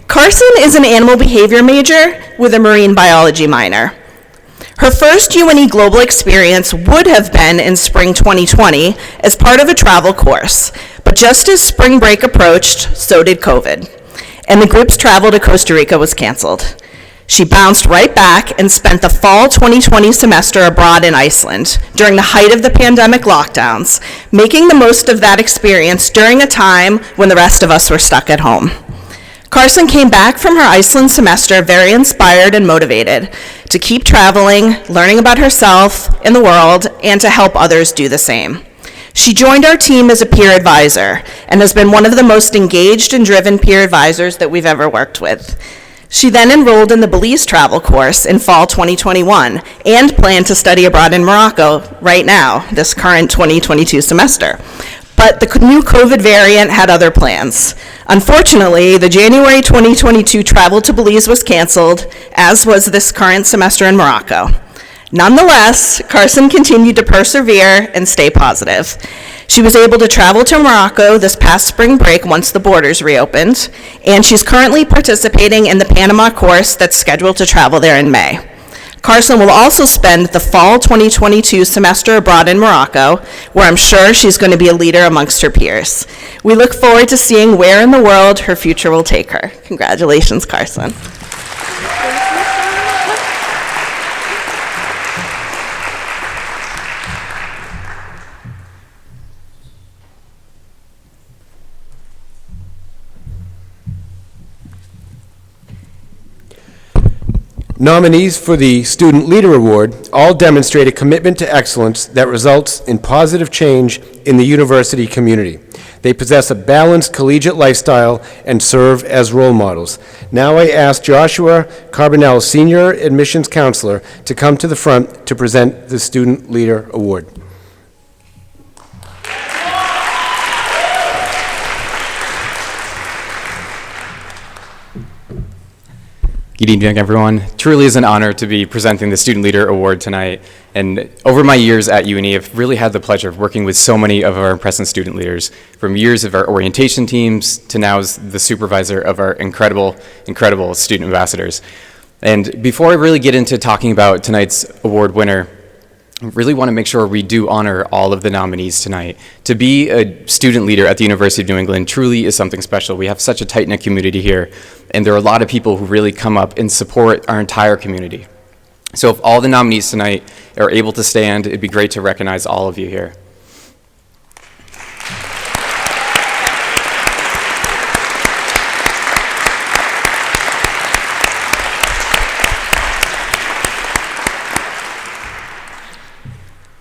Carson is an animal behavior major with a marine biology minor. Her first UNE global experience would have been in spring 2020 as part of a travel course, but just as spring break approached, so did COVID, and the group's travel to Costa Rica was canceled. She bounced right back and spent the fall 2020 semester abroad in Iceland during the height of the pandemic lockdowns, making the most of that experience during a time when the rest of us were stuck at home. Carson came back from her Iceland semester very inspired and motivated to keep traveling, learning about herself and the world, and to help others do the same. She joined our team as a peer advisor and has been one of the most engaged and driven peer advisors that we've ever worked with. She then enrolled in the Belize travel course in fall 2021 and planned to study abroad in Morocco right now, this current 2022 semester. But the new COVID variant had other plans. Unfortunately, the January 2022 travel to Belize was canceled, as was this current semester in Morocco. Nonetheless, Carson continued to persevere and stay positive. She was able to travel to Morocco this past spring break once the borders reopened, and she's currently participating in the Panama course that's scheduled to travel there in May. Carson will also spend the fall 2022 semester abroad in Morocco, where I'm sure she's going to be a leader amongst her peers. We look forward to seeing where in the world her future will take her. Congratulations, Carson. Nominees for the Student Leader Award all demonstrate a commitment to excellence that results in positive change in the university community. They possess a balanced collegiate lifestyle and serve as role models. Now I ask Joshua Carbonell, Senior Admissions Counselor, to come to the front to present the Student Leader Award. Good evening, everyone. Truly is an honor to be presenting the Student Leader Award tonight. And over my years at UNE, I've really had the pleasure of working with so many of our impressive student leaders, from years of our orientation teams to now as the supervisor of our incredible student ambassadors. And before I really get into talking about tonight's award winner, I really want to make sure we do honor all of the nominees tonight. To be a student leader at the University of New England truly is something special. We have such a tight-knit community here, and there are a lot of people who really come up and support our entire community. So if all the nominees tonight are able to stand, it'd be great to recognize all of you here.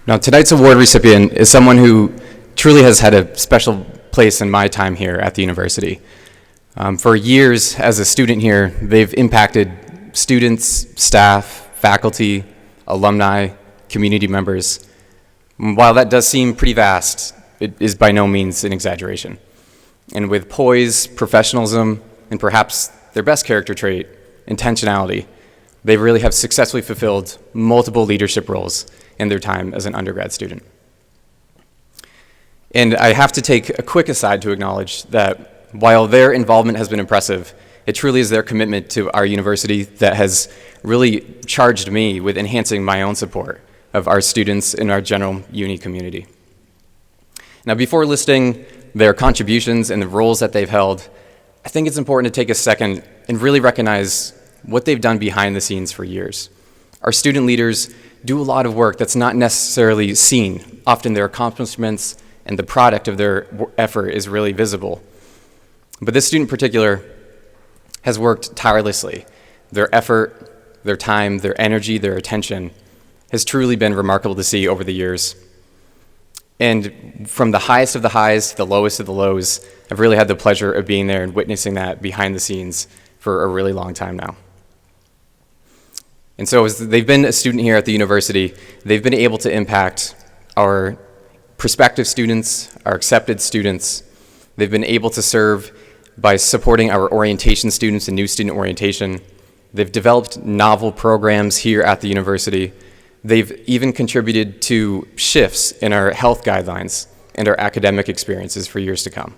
Now, tonight's award recipient is someone who truly has had a special place in my time here at the university. For years as a student here, they've impacted students, staff, faculty, alumni, community members. While that does seem pretty vast, it is by no means an exaggeration. And with poise, professionalism, and perhaps their best character trait, intentionality, they really have successfully fulfilled multiple leadership roles in their time as an undergrad student. And I have to take a quick aside to acknowledge that while their involvement has been impressive, it truly is their commitment to our university that has really charged me with enhancing my own support of our students in our general uni community. Now, before listing their contributions and the roles that they've held, I think it's important to take a second and really recognize what they've done behind the scenes for years. Our student leaders do a lot of work that's not necessarily seen. Often their accomplishments and the product of their effort is really visible. But this student in particular has worked tirelessly. Their effort, their time, their energy, their attention has truly been remarkable to see over the years. And from the highest of the highs to the lowest of the lows, I've really had the pleasure of being there and witnessing that behind the scenes for a really long time now. And so as they've been a student here at the university, they've been able to impact our prospective students, our accepted students. They've been able to serve by supporting our orientation students and new student orientation. They've developed novel programs here at the university. They've even contributed to shifts in our health guidelines and our academic experiences for years to come.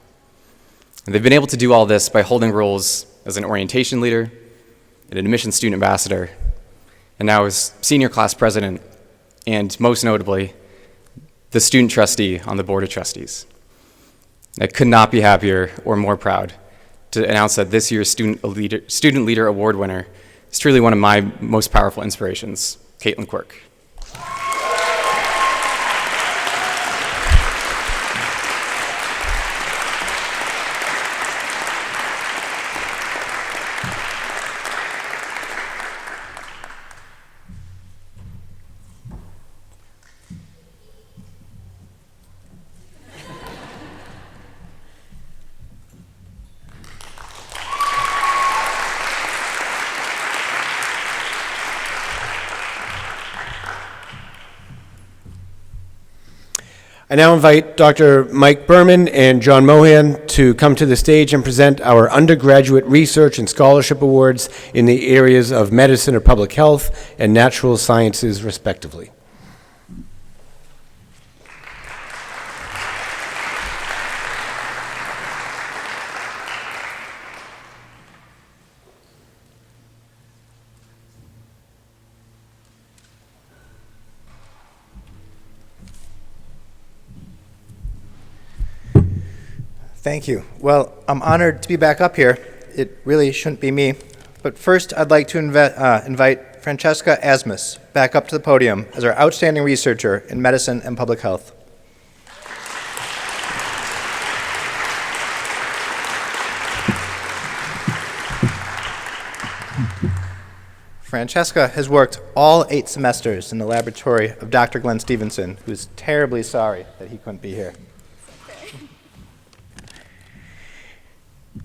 And they've been able to do all this by holding roles as an orientation leader, an admissions student ambassador, and now as senior class president, and most notably, the student trustee on the board of trustees. I could not be happier or more proud to announce that this year's Student Leader Award winner is truly one of my most powerful inspirations, Caitlin Quirk. I now invite Dr. Mike Berman and John Mohan to come to the stage and present our undergraduate research and scholarship awards in the areas of medicine or public health and natural sciences, respectively. Thank you. Well, I'm honored to be back up here. It really shouldn't be me. But first, I'd like to invite Francesca Asmus back up to the podium as our outstanding researcher in medicine and public health. Francesca has worked all 8 semesters in the laboratory of Dr. Glenn Stevenson, who's terribly sorry that he couldn't be here.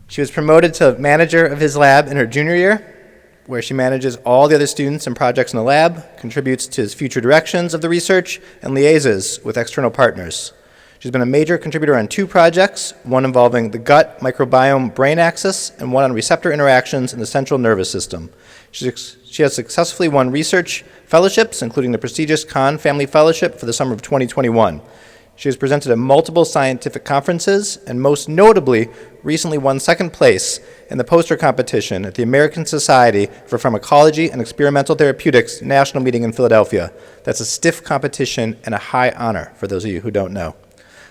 She was promoted to manager of his lab in her junior year, where she manages all the other students and projects in the lab, contributes to his future directions of the research, and liaises with external partners. She's been a major contributor on 2 projects, one involving the gut microbiome brain axis and one on receptor interactions in the central nervous system. She has successfully won research fellowships, including the prestigious Kahn Family Fellowship for the summer of 2021. She has presented at multiple scientific conferences and most notably recently won 2nd place in the poster competition at the American Society for Pharmacology and Experimental Therapeutics National Meeting in Philadelphia. That's a stiff competition and a high honor for those of you who don't know.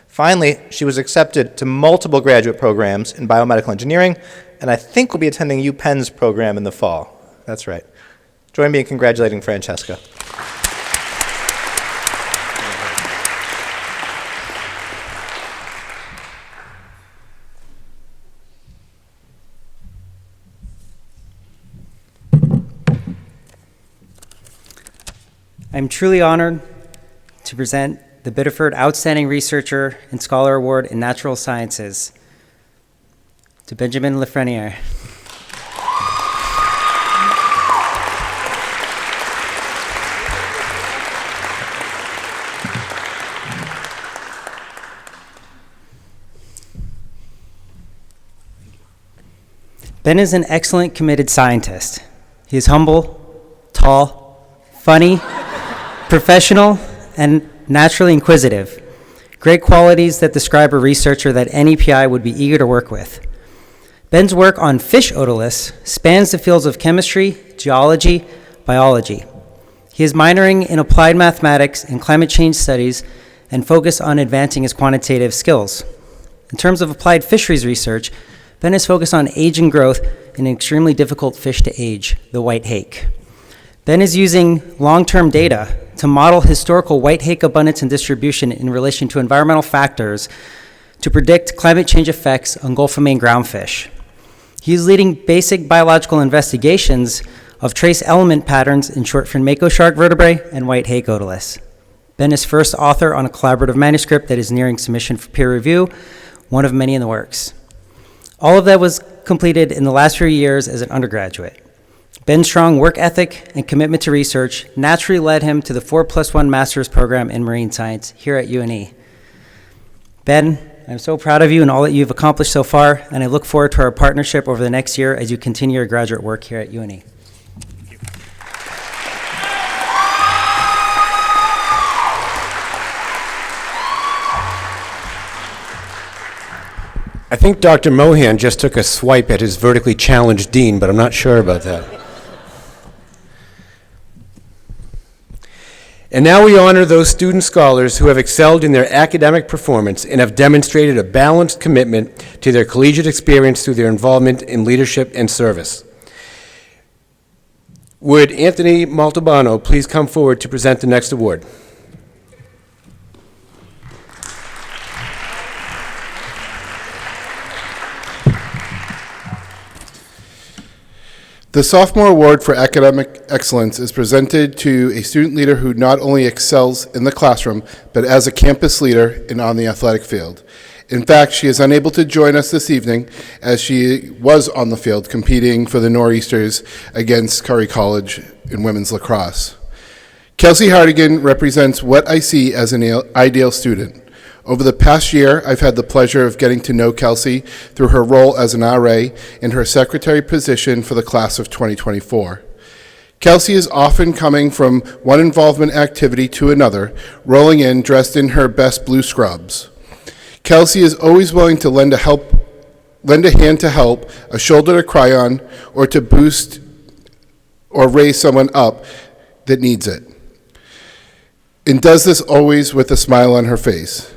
Finally, she was accepted to multiple graduate programs in biomedical engineering, and I think will be attending UPenn's program in the fall. That's right. Join me in congratulating Francesca. I'm truly honored to present the Biddeford Outstanding Researcher and Scholar Award in Natural Sciences to Benjamin Lafreniere. Ben is an excellent, committed scientist. He is humble, tall, funny, professional, and naturally inquisitive. Great qualities that describe a researcher that any PI would be eager to work with. Ben's work on fish otoliths spans the fields of chemistry, geology, biology. He is minoring in applied mathematics and climate change studies and focused on advancing his quantitative skills. In terms of applied fisheries research, Ben is focused on age and growth in an extremely difficult fish to age, the white hake. Ben is using long-term data to model historical white hake abundance and distribution in relation to environmental factors to predict climate change effects on Gulf of Maine groundfish. He is leading basic biological investigations of trace element patterns in short-fin mako shark vertebrae and white hake otoliths. Ben is first author on a collaborative manuscript that is nearing submission for peer review, one of many in the works. All of that was completed in the last few years as an undergraduate. Ben's strong work ethic and commitment to research naturally led him to the 4+1 master's program in marine science here at UNE. Ben, I'm so proud of you and all that you've accomplished so far, and I look forward to our partnership over the next year as you continue your graduate work here at UNE. I think Dr. Mohan just took a swipe at his vertically challenged dean, but I'm not sure about that. And now we honor those student scholars who have excelled in their academic performance and have demonstrated a balanced commitment to their collegiate experience through their involvement in leadership and service. Would Anthony Maltabano please come forward to present the next award? The Sophomore Award for Academic Excellence is presented to a student leader who not only excels in the classroom, but as a campus leader and on the athletic field. In fact, she is unable to join us this evening as she was on the field competing for the Nor'easters against Curry College in women's lacrosse. Kelsey Hardigan represents what I see as an ideal student. Over the past year, I've had the pleasure of getting to know Kelsey through her role as an RA in her secretary position for the class of 2024. Kelsey is often coming from one involvement activity to another, rolling in dressed in her best blue scrubs. Kelsey is always willing to lend a hand to help, a shoulder to cry on, or to boost or raise someone up that needs it. And does this always with a smile on her face.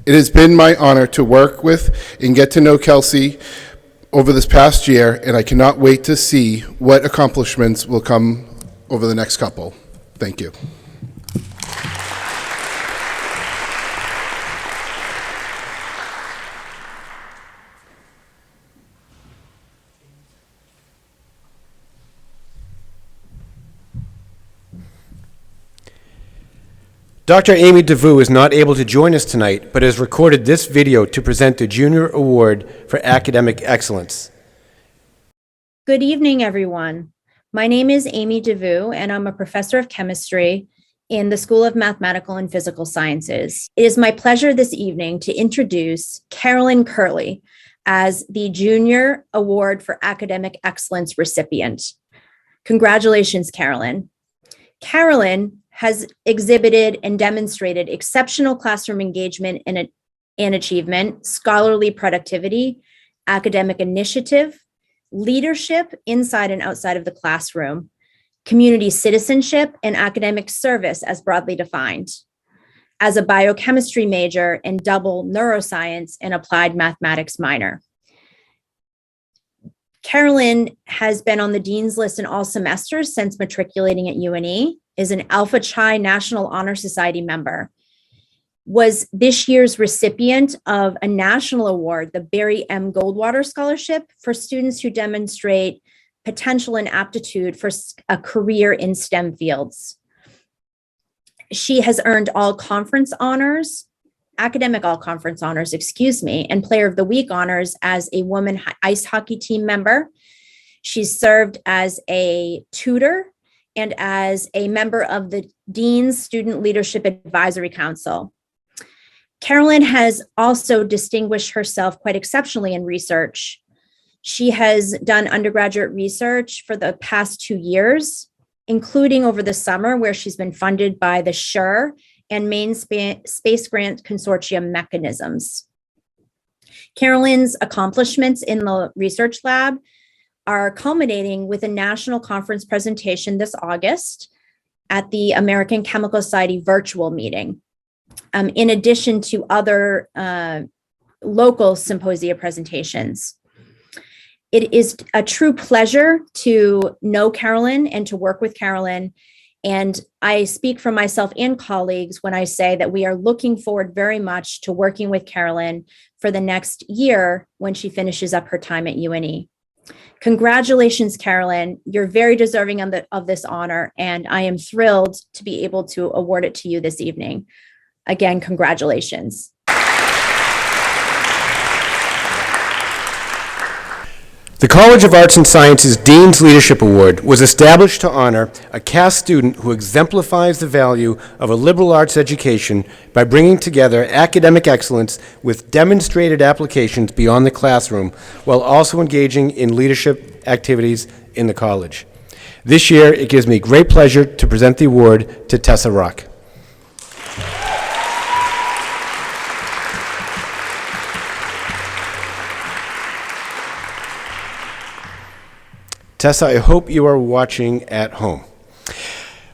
It has been my honor to work with and get to know Kelsey over this past year, and I cannot wait to see what accomplishments will come over the next couple. Thank you. Dr. Amy DeVue is not able to join us tonight, but has recorded this video to present the Junior Award for Academic Excellence. Good evening, everyone. My name is Amy DeVue, and I'm a professor of chemistry in the School of Mathematical and Physical Sciences. It is my pleasure this evening to introduce Carolyn Curley as the Junior Award for Academic Excellence recipient. Congratulations, Carolyn. Carolyn has exhibited and demonstrated exceptional classroom engagement and achievement, scholarly productivity, academic initiative, leadership inside and outside of the classroom, community citizenship, and academic service as broadly defined. As a biochemistry major and double neuroscience and applied mathematics minor. Carolyn has been on the Dean's List in all semesters since matriculating at UNE, is an Alpha Chi National Honor Society member, was this year's recipient of a national award, the Barry M. Goldwater Scholarship, for students who demonstrate potential and aptitude for a career in STEM fields. She has earned all conference honors, academic all conference honors, and Player of the Week honors as a woman ice hockey team member. She's served as a tutor and as a member of the Dean's Student Leadership Advisory Council. Carolyn has also distinguished herself quite exceptionally in research. She has done undergraduate research for the past 2 years, including over the summer, where she's been funded by the SURE and Maine Space Grant Consortium mechanisms. Carolyn's accomplishments in the research lab are culminating with a national conference presentation this August at the American Chemical Society virtual meeting, in addition to other local symposia presentations. It is a true pleasure to know Carolyn and to work with Carolyn. And I speak for myself and colleagues when I say that we are looking forward very much to working with Carolyn for the next year when she finishes up her time at UNE. Congratulations, Carolyn. You're very deserving of this honor, and I am thrilled to be able to award it to you this evening. Again, congratulations. The College of Arts and Sciences Dean's Leadership Award was established to honor a Cass student who exemplifies the value of a liberal arts education by bringing together academic excellence with demonstrated applications beyond the classroom, while also engaging in leadership activities in the college. This year, it gives me great pleasure to present the award to Tessa Rock. Tessa, I hope you are watching at home.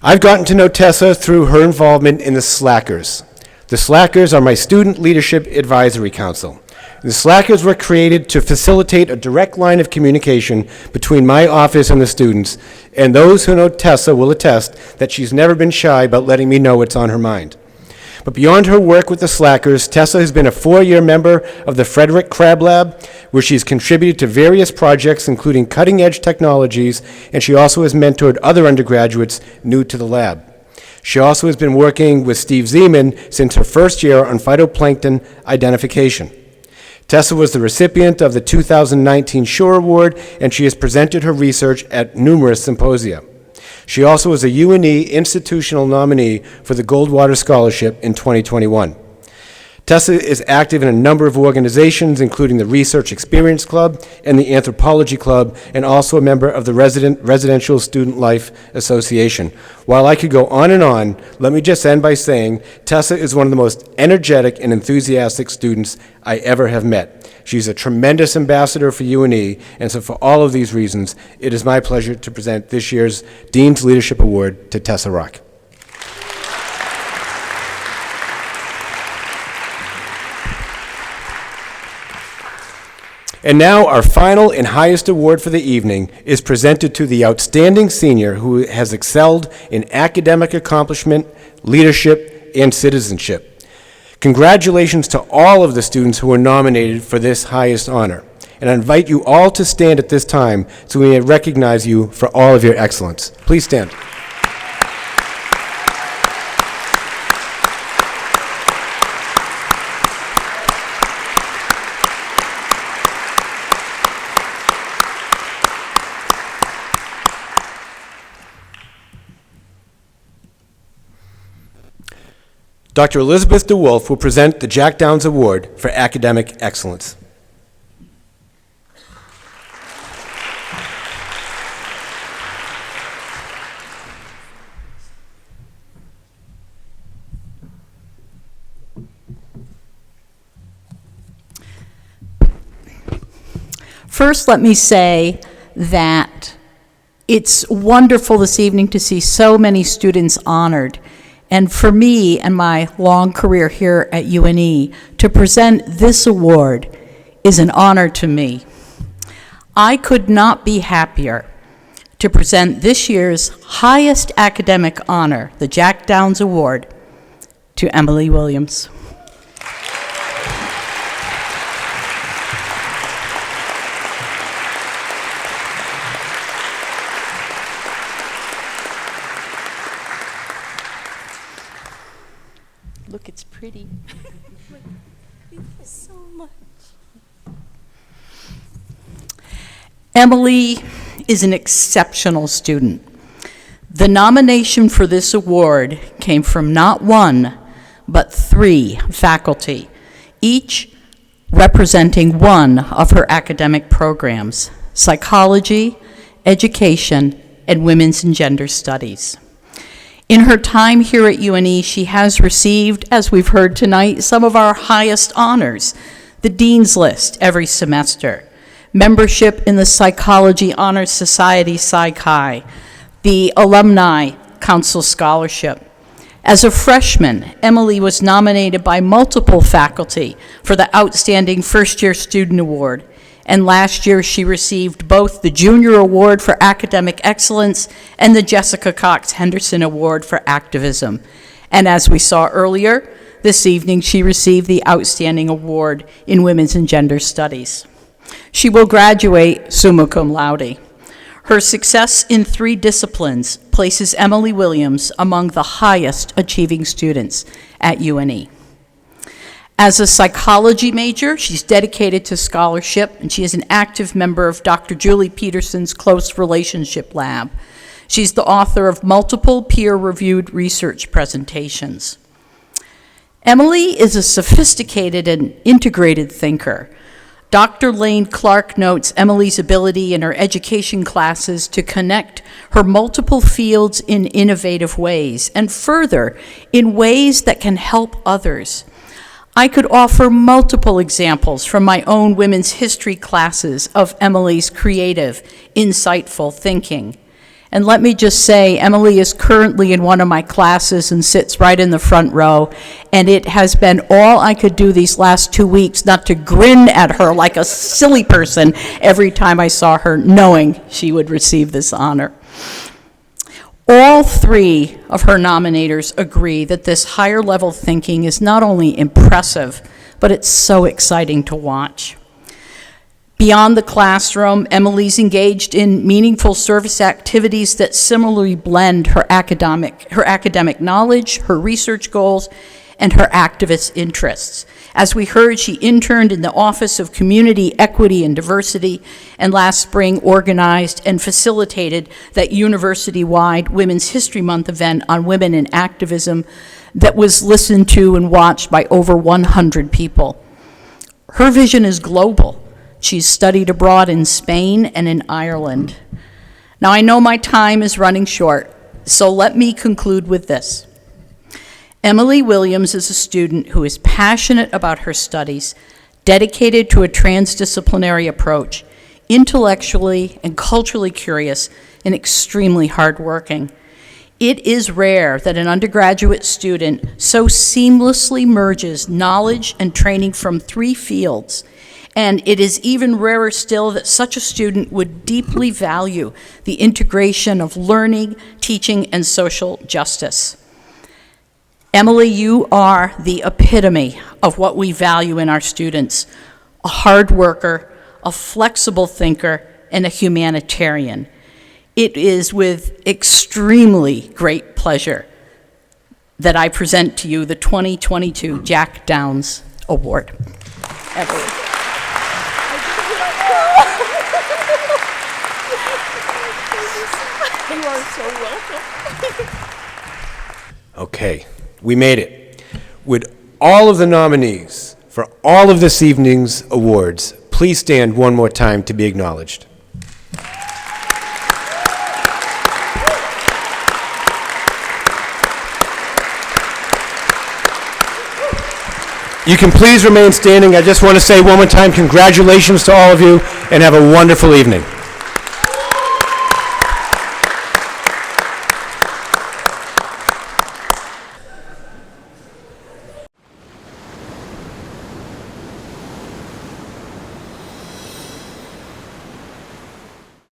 I've gotten to know Tessa through her involvement in the Slackers. The Slackers are my Student Leadership Advisory Council. The Slackers were created to facilitate a direct line of communication between my office and the students, and those who know Tessa will attest that she's never been shy about letting me know what's on her mind. But beyond her work with the Slackers, Tessa has been a 4-year member of the Frederick Crab Lab, where she's contributed to various projects, including cutting-edge technologies, and she also has mentored other undergraduates new to the lab. She also has been working with Steve Zeman since her first year on phytoplankton identification. Tessa was the recipient of the 2019 Shore Award, and she has presented her research at numerous symposia. She also is a UNE institutional nominee for the Goldwater Scholarship in 2021. Tessa is active in a number of organizations, including the Research Experience Club and the Anthropology Club, and also a member of the Residential Student Life Association. While I could go on and on, let me just end by saying Tessa is one of the most energetic and enthusiastic students I ever have met. She's a tremendous ambassador for UNE, and so for all of these reasons, it is my pleasure to present this year's Dean's Leadership Award to Tessa Rock. And now our final and highest award for the evening is presented to the outstanding senior who has excelled in academic accomplishment, leadership, and citizenship. Congratulations to all of the students who were nominated for this highest honor. And I invite you all to stand at this time so we may recognize you for all of your excellence. Please stand. Dr. Elizabeth DeWolf will present the Jack Downs Award for Academic Excellence. First, let me say that it's wonderful this evening to see so many students honored. And for me and my long career here at UNE, to present this award is an honor to me. I could not be happier to present this year's highest academic honor, the Jack Downs Award, to Emily Williams. Look, it's pretty. Thank you so much. Emily is an exceptional student. The nomination for this award came from not one, but 3 faculty, each representing one of her academic programs: psychology, education, and women's and gender studies. In her time here at UNE, she has received, as we've heard tonight, some of our highest honors: the Dean's List every semester, membership in the Psychology Honors Society, Psi-Chi, the Alumni Council Scholarship. As a freshman, Emily was nominated by multiple faculty for the Outstanding First Year Student Award, and last year she received both the Junior Award for Academic Excellence and the Jessica Cox Henderson Award for Activism. And as we saw earlier, this evening she received the Outstanding Award in Women's and Gender Studies. She will graduate summa cum laude. Her success in 3 disciplines places Emily Williams among the highest achieving students at UNE. As a psychology major, she's dedicated to scholarship, and she is an active member of Dr. Julie Peterson's Close Relationship Lab. She's the author of multiple peer-reviewed research presentations. Emily is a sophisticated and integrated thinker. Dr. Lane Clark notes Emily's ability in her education classes to connect her multiple fields in innovative ways, and further, in ways that can help others. I could offer multiple examples from my own women's history classes of Emily's creative, insightful thinking. And let me just say, Emily is currently in one of my classes and sits right in the front row, and it has been all I could do these last 2 weeks not to grin at her like a silly person every time I saw her, knowing she would receive this honor. All 3 of her nominators agree that this higher level thinking is not only impressive, but it's so exciting to watch. Beyond the classroom, Emily's engaged in meaningful service activities that similarly blend her academic knowledge, her research goals, and her activist interests. As we heard, she interned in the Office of Community Equity and Diversity, and last spring organized and facilitated that university-wide Women's History Month event on women in activism that was listened to and watched by over 100 people. Her vision is global. She's studied abroad in Spain and in Ireland. Now, I know my time is running short, so let me conclude with this. Emily Williams is a student who is passionate about her studies, dedicated to a transdisciplinary approach, intellectually and culturally curious, and extremely hardworking. It is rare that an undergraduate student so seamlessly merges knowledge and training from 3 fields And it is even rarer still that such a student would deeply value the integration of learning, teaching, and social justice. Emily, you are the epitome of what we value in our students: a hard worker, a flexible thinker, and a humanitarian. It is with extremely great pleasure that I present to you the 2022 Jack Downs Award. Emily. You are so welcome. Okay, we made it. Would all of the nominees for all of this evening's awards please stand one more time to be acknowledged? You can please remain standing. I just want to say one more time, congratulations to all of you, and have a wonderful evening.